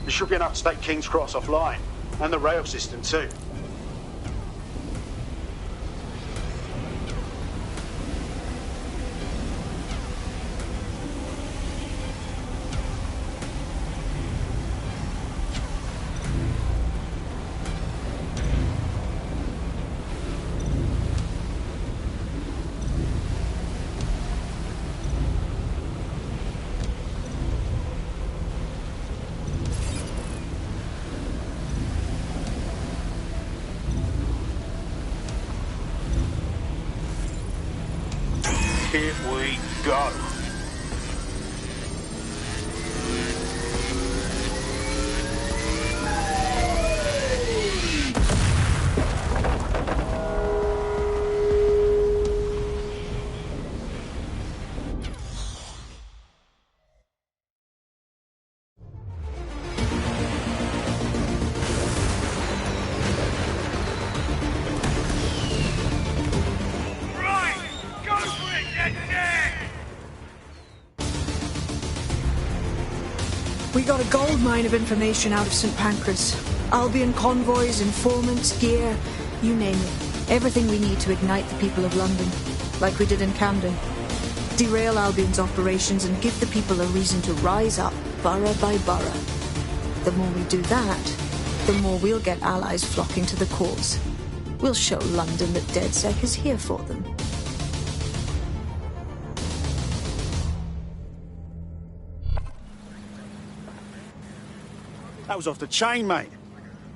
There should be enough to take King's Cross offline. And the rail system too. Here we go. We got a gold mine of information out of St. Pancras. Albion convoys, informants, gear, you name it. Everything we need to ignite the people of London, like we did in Camden. Derail Albion's operations and give the people a reason to rise up, borough by borough. The more we do that, the more we'll get allies flocking to the cause. We'll show London that DedSec is here for them. That was off the chain, mate.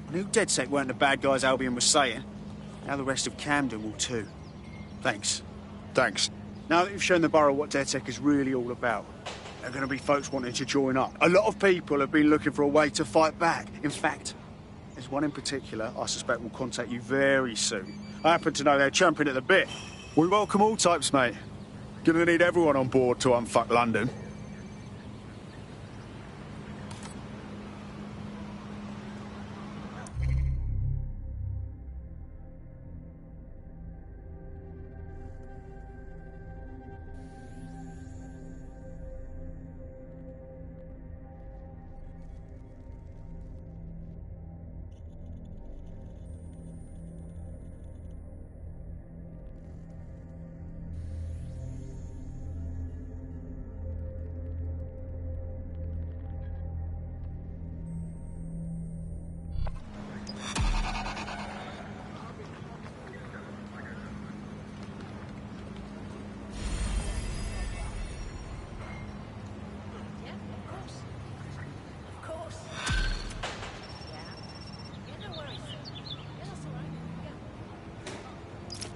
I knew DedSec weren't the bad guys Albion was saying. Now the rest of Camden will too. Thanks. Thanks. Now that you've shown the borough what DedSec is really all about, there are going to be folks wanting to join up. A lot of people have been looking for a way to fight back. In fact, there's one in particular I suspect will contact you very soon. I happen to know they're champing at the bit. We welcome all types, mate. Gonna need everyone on board to unfuck London.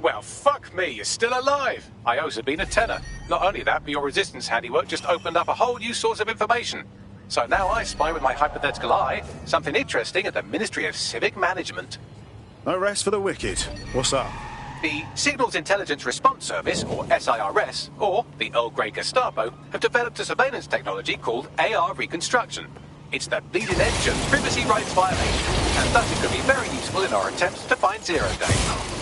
Well, fuck me, you're still alive. I owe Sabine a tenner. Not only that, but your resistance handiwork just opened up a whole new source of information. So now I spy with my hypothetical eye something interesting at the Ministry of Civic Management. No rest for the wicked. What's up? The Signals Intelligence Response Service, or SIRS, or the Earl Grey Gestapo, have developed a surveillance technology called AR Reconstruction. It's the bleeding edge of privacy rights violation, and thus it could be very useful in our attempts to find Zero Day.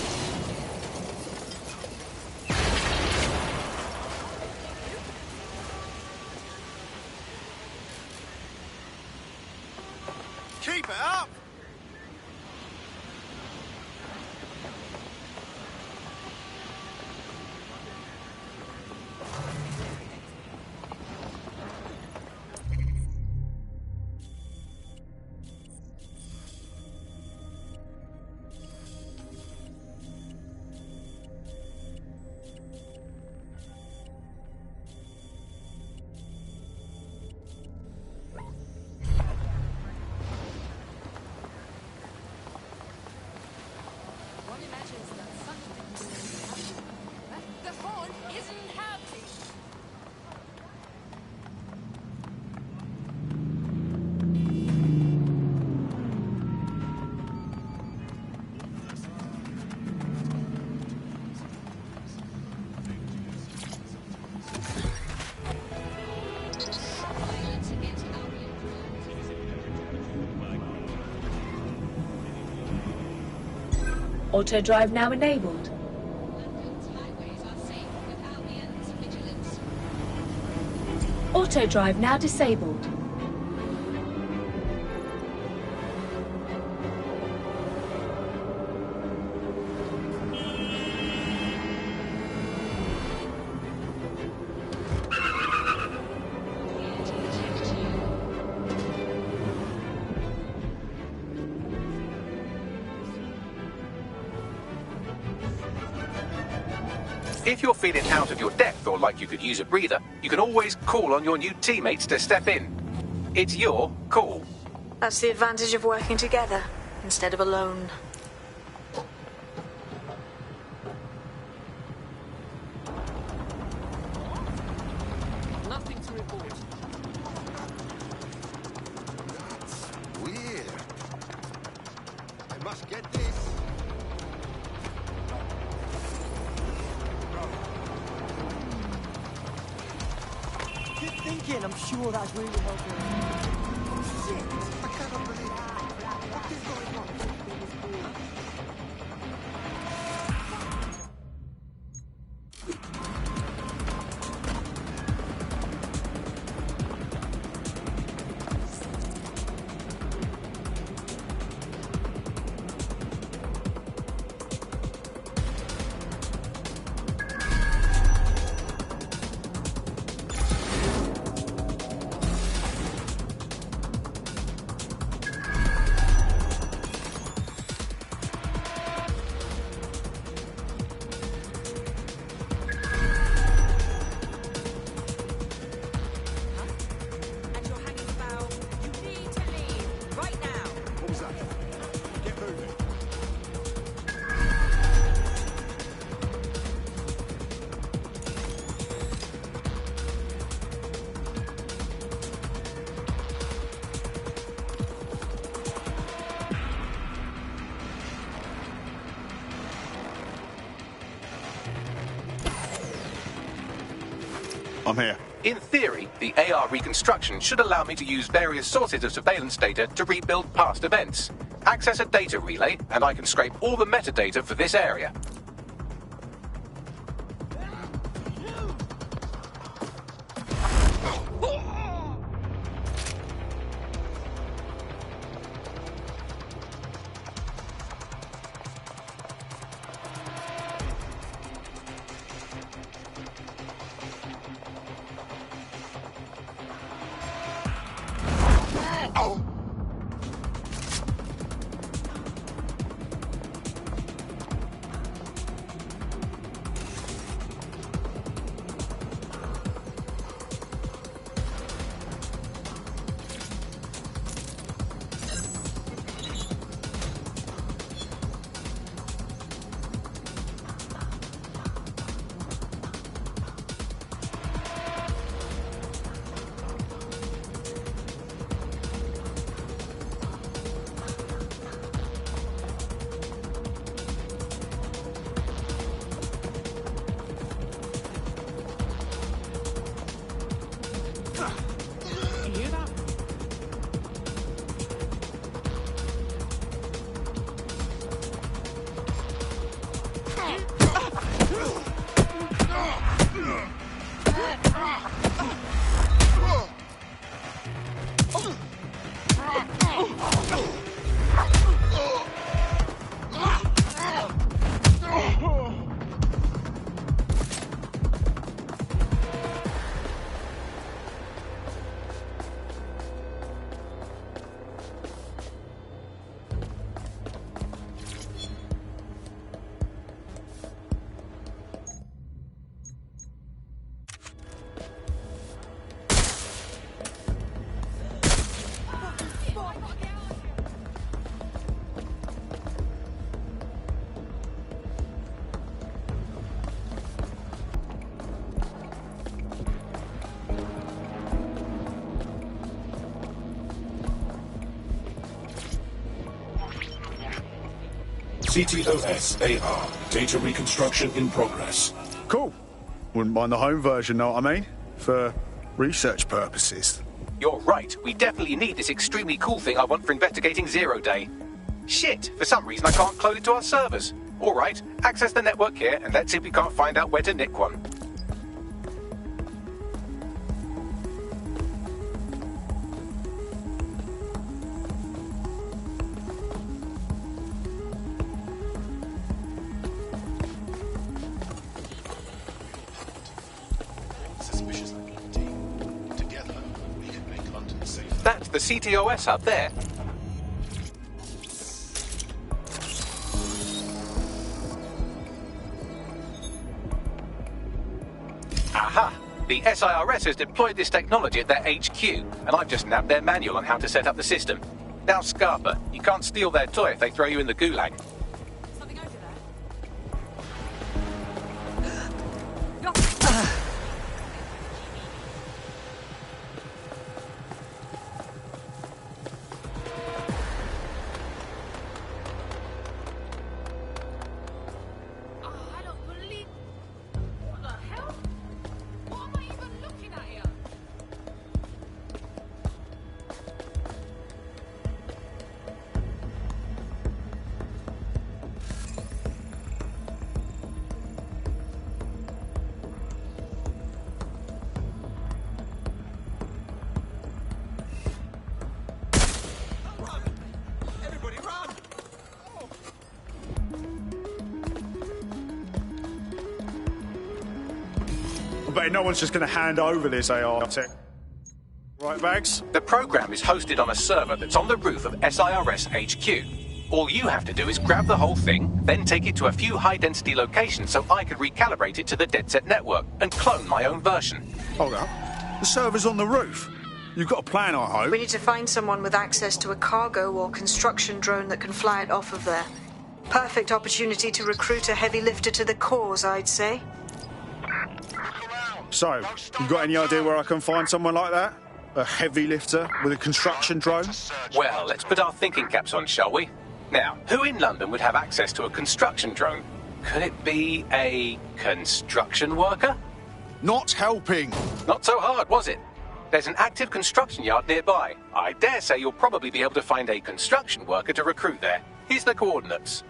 Keep it up! Auto drive now enabled. Auto drive now disabled. If you're feeling out of your depth or like you could use a breather, you can always call on your new teammates to step in. It's your call. That's the advantage of working together instead of alone. Nothing to report. That's weird. I must get this. Good thinking. I'm sure that's really helping. Shit, I cannot believe it. What is going on? I'm here. In theory, the AR reconstruction should allow me to use various sources of surveillance data to rebuild past events. Access a data relay, and I can scrape all the metadata for this area. CTOS AR. Data reconstruction in progress. Cool. Wouldn't mind the home version, know what I mean? For research purposes. You're right. We definitely need this extremely cool thing I want for investigating Zero Day. Shit, for some reason I can't clone it to our servers. All right, access the network here and let's see if we can't find out where to nick one. That's the CTOS up there. Aha! The SIRS has deployed this technology at their HQ, and I've just nabbed their manual on how to set up the system. Now, Scarpa, you can't steal their toy if they throw you in the gulag. But no one's just going to hand over this AR tech. Right, Bags? The program is hosted on a server that's on the roof of SIRS HQ. All you have to do is grab the whole thing, then take it to a few high-density locations so I can recalibrate it to the DedSec network and clone my own version. Hold up. The server's on the roof. You've got a plan, I hope. We need to find someone with access to a cargo or construction drone that can fly it off of there. Perfect opportunity to recruit a heavy lifter to the cause, I'd say. So, you got any idea where I can find someone like that? A heavy lifter with a construction drone? Well, let's put our thinking caps on, shall we? Now, who in London would have access to a construction drone? Could it be a construction worker? Not helping. Not so hard, was it? There's an active construction yard nearby. I dare say you'll probably be able to find a construction worker to recruit there. Here's the coordinates.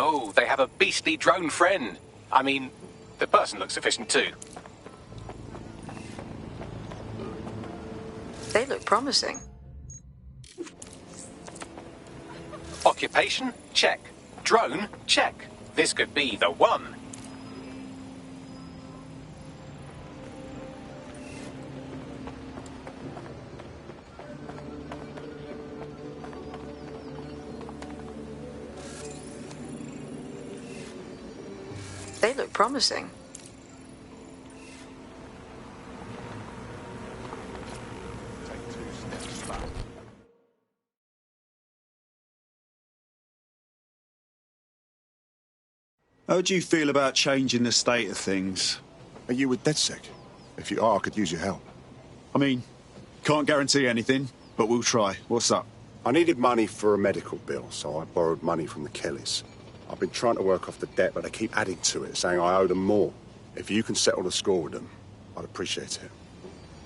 Oh, they have a beastly drone friend. I mean, the person looks efficient too. They look promising. Occupation? Check. Drone? Check. This could be the one. They look promising. How do you feel about changing the state of things? Are you with DedSec? If you are, I could use your help. I mean, can't guarantee anything, but we'll try. What's up? I needed money for a medical bill, so I borrowed money from the Kellys. I've been trying to work off the debt, but they keep adding to it, saying I owe them more. If you can settle the score with them, I'd appreciate it.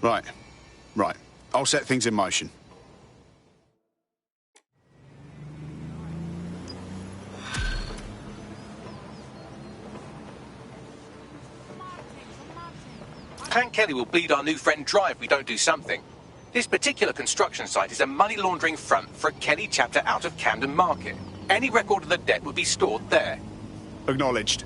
Right. I'll set things in motion. Clan Kelly will bleed our new friend dry if we don't do something. This particular construction site is a money laundering front for a Kelly chapter out of Camden Market. Any record of the debt would be stored there. Acknowledged.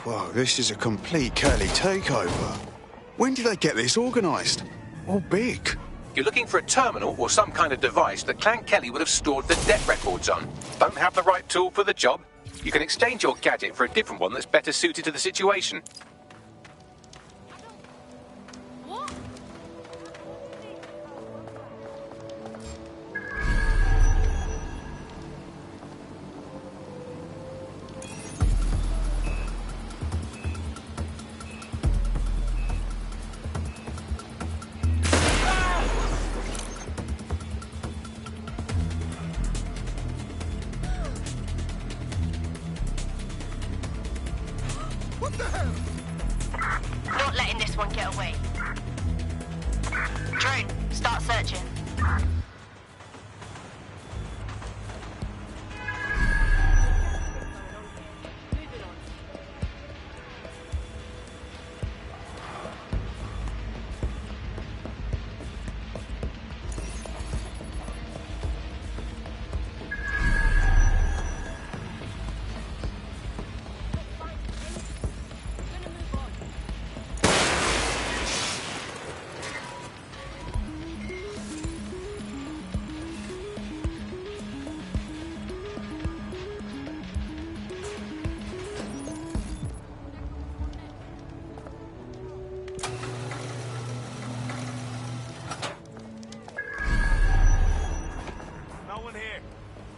Whoa, this is a complete Kelly takeover. When did they get this organised? All big. You're looking for a terminal or some kind of device that Clan Kelly would have stored the debt records on. Don't have the right tool for the job? You can exchange your gadget for a different one that's better suited to the situation. Not letting this one get away. Drone, start searching.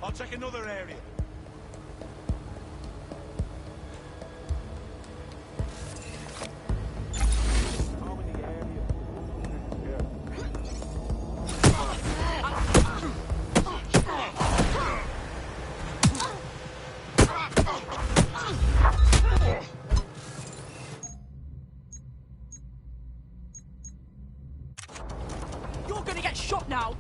I'll check another area. You're gonna get shot now!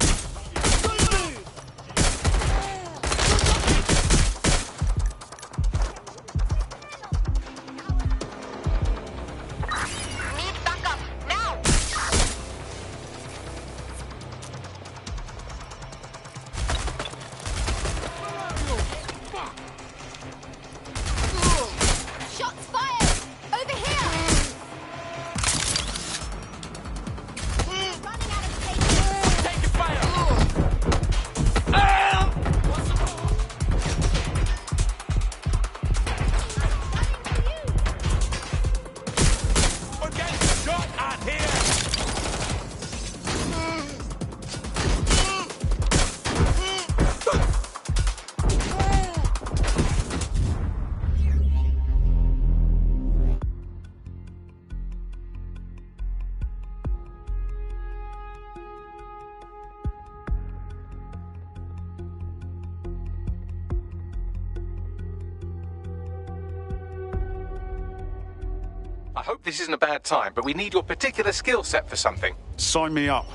I hope this isn't a bad time, but we need your particular skill set for something. Sign me up.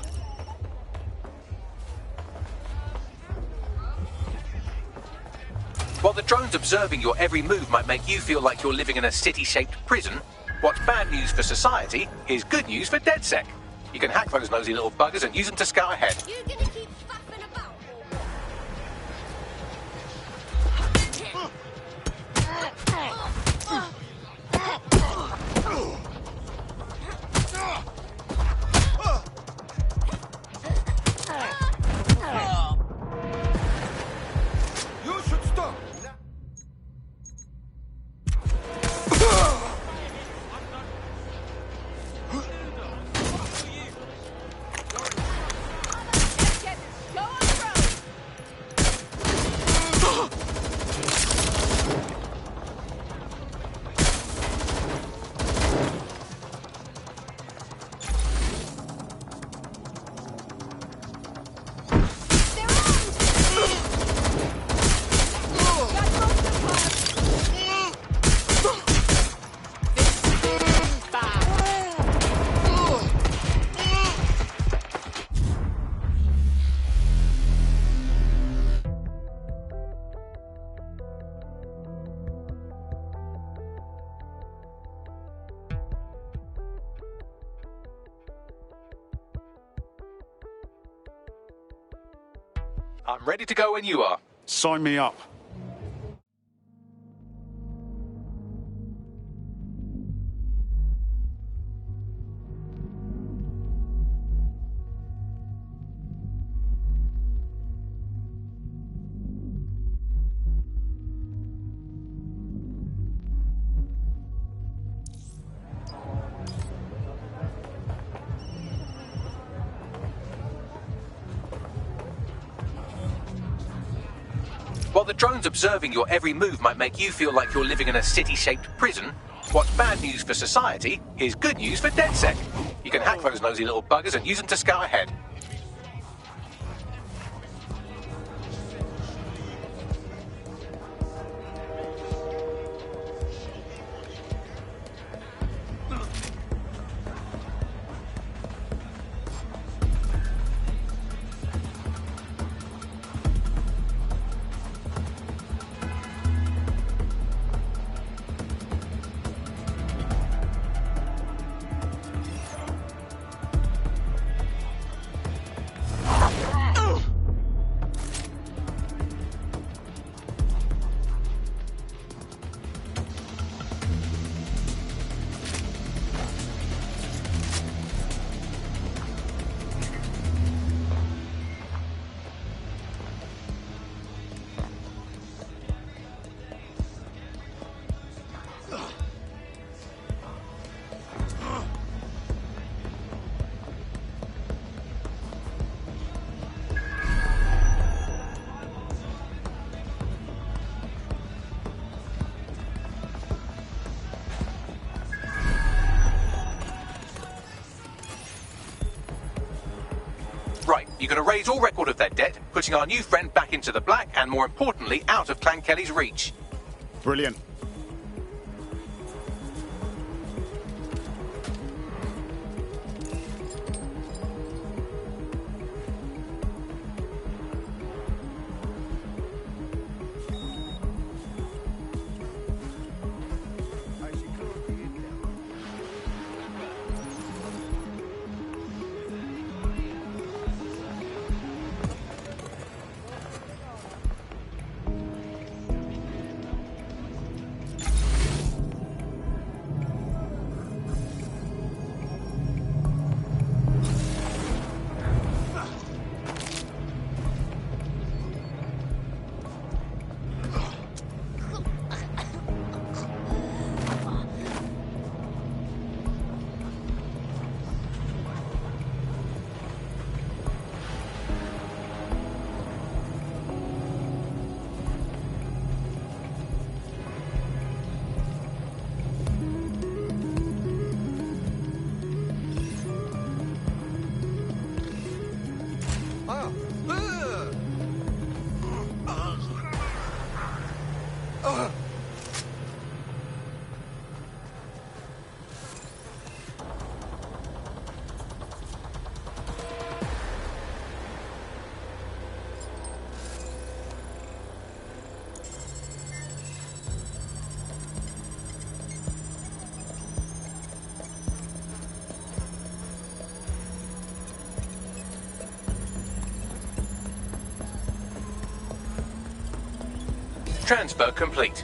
While the drones observing your every move might make you feel like you're living in a city-shaped prison, what's bad news for society is good news for DedSec. You can hack those nosy little buggers and use them to scout ahead. You should stop. I'm ready to go when you are. Sign me up. While the drones observing your every move might make you feel like you're living in a city-shaped prison, what's bad news for society is good news for DedSec. You can hack those nosy little buggers and use them to scout ahead. Right, you can erase all record of their debt, putting our new friend back into the black and, more importantly, out of Clan Kelly's reach. Brilliant. Transfer complete.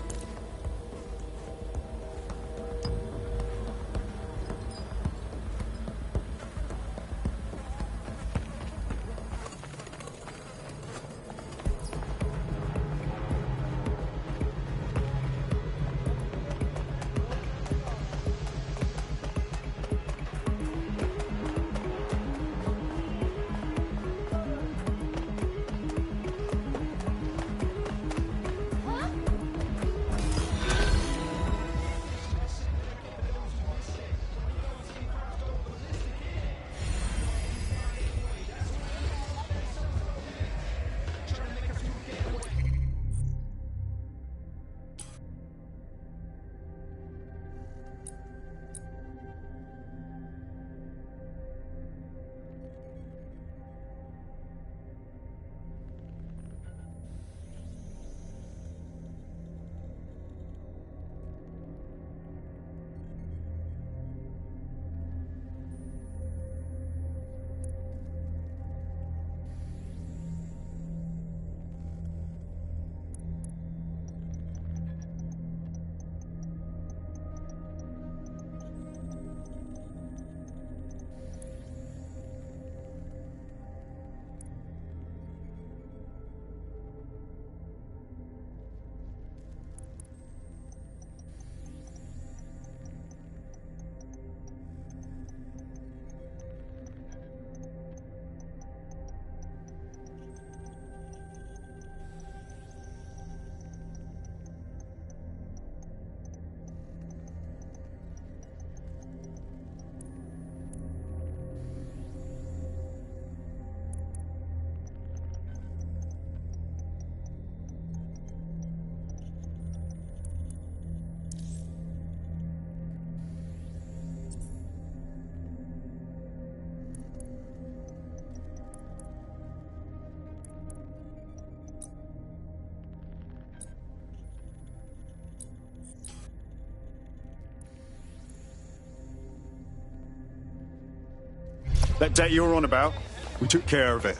That debt you're on about, we took care of it.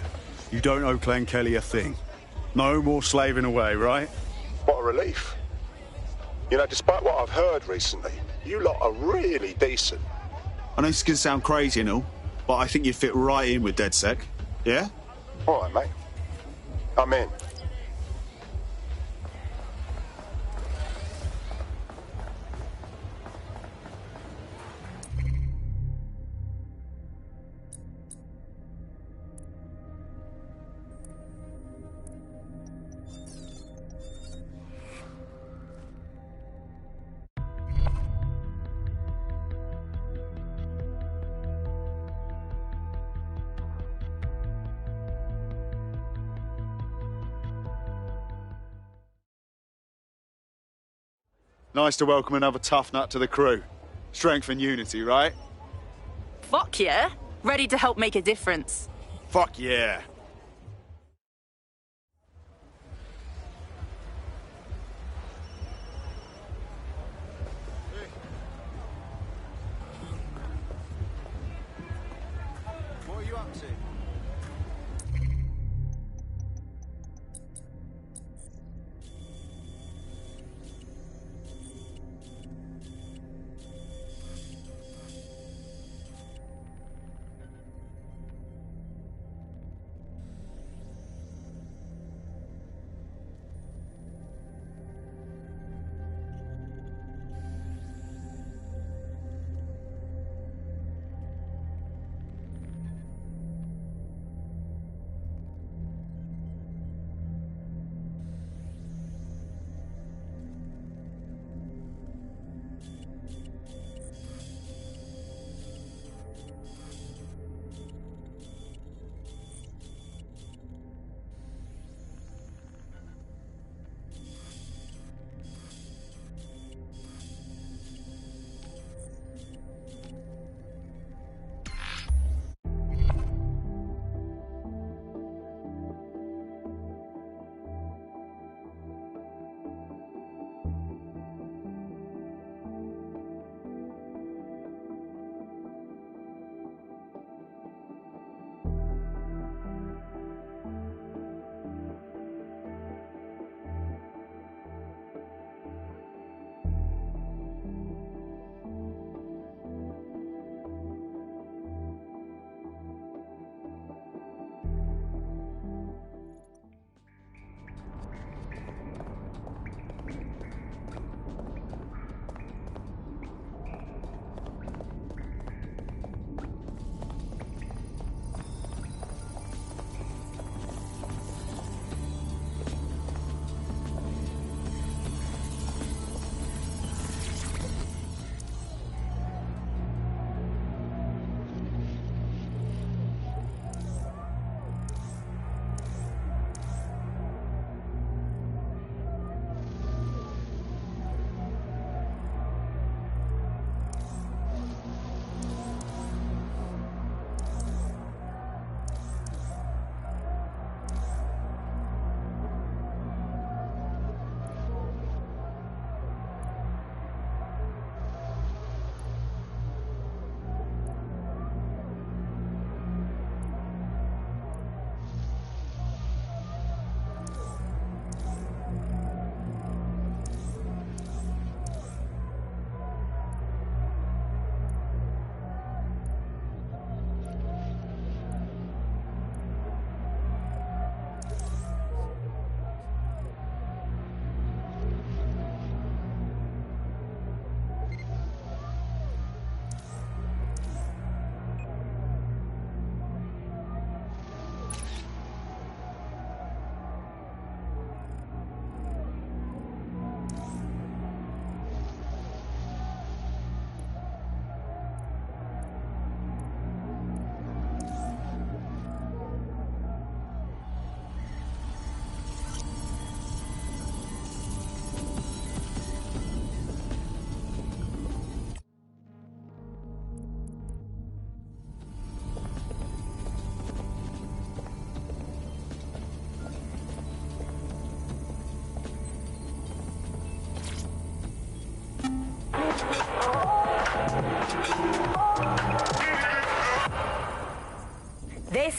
You don't owe Clan Kelly a thing. No more slaving away, right? What a relief. You know, despite what I've heard recently, you lot are really decent. I know this can sound crazy and all, but I think you fit right in with DedSec. Yeah? All right, mate. I'm in. Nice to welcome another tough nut to the crew. Strength and unity, right? Fuck yeah. Ready to help make a difference. Fuck yeah. What are you up to?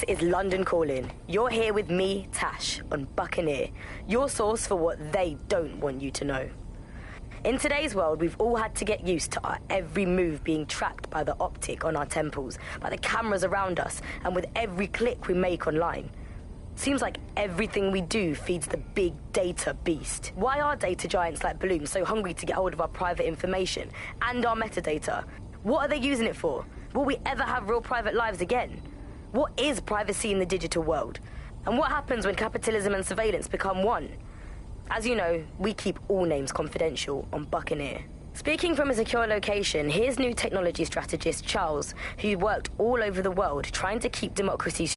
This is London Calling. You're here with me, Tash, on Buccaneer, your source for what they don't want you to know. In today's world, we've all had to get used to our every move being tracked by the optic on our temples, by the cameras around us, and with every click we make online. Seems like everything we do feeds the big data beast. Why are data giants like Bloom so hungry to get hold of our private information and our metadata? What are they using it for? Will we ever have real private lives again? What is privacy in the digital world? And what happens when capitalism and surveillance become one? As you know, we keep all names confidential on Buccaneer. Speaking from a secure location, here's new technology strategist Charles, who worked all over the world trying to keep democracies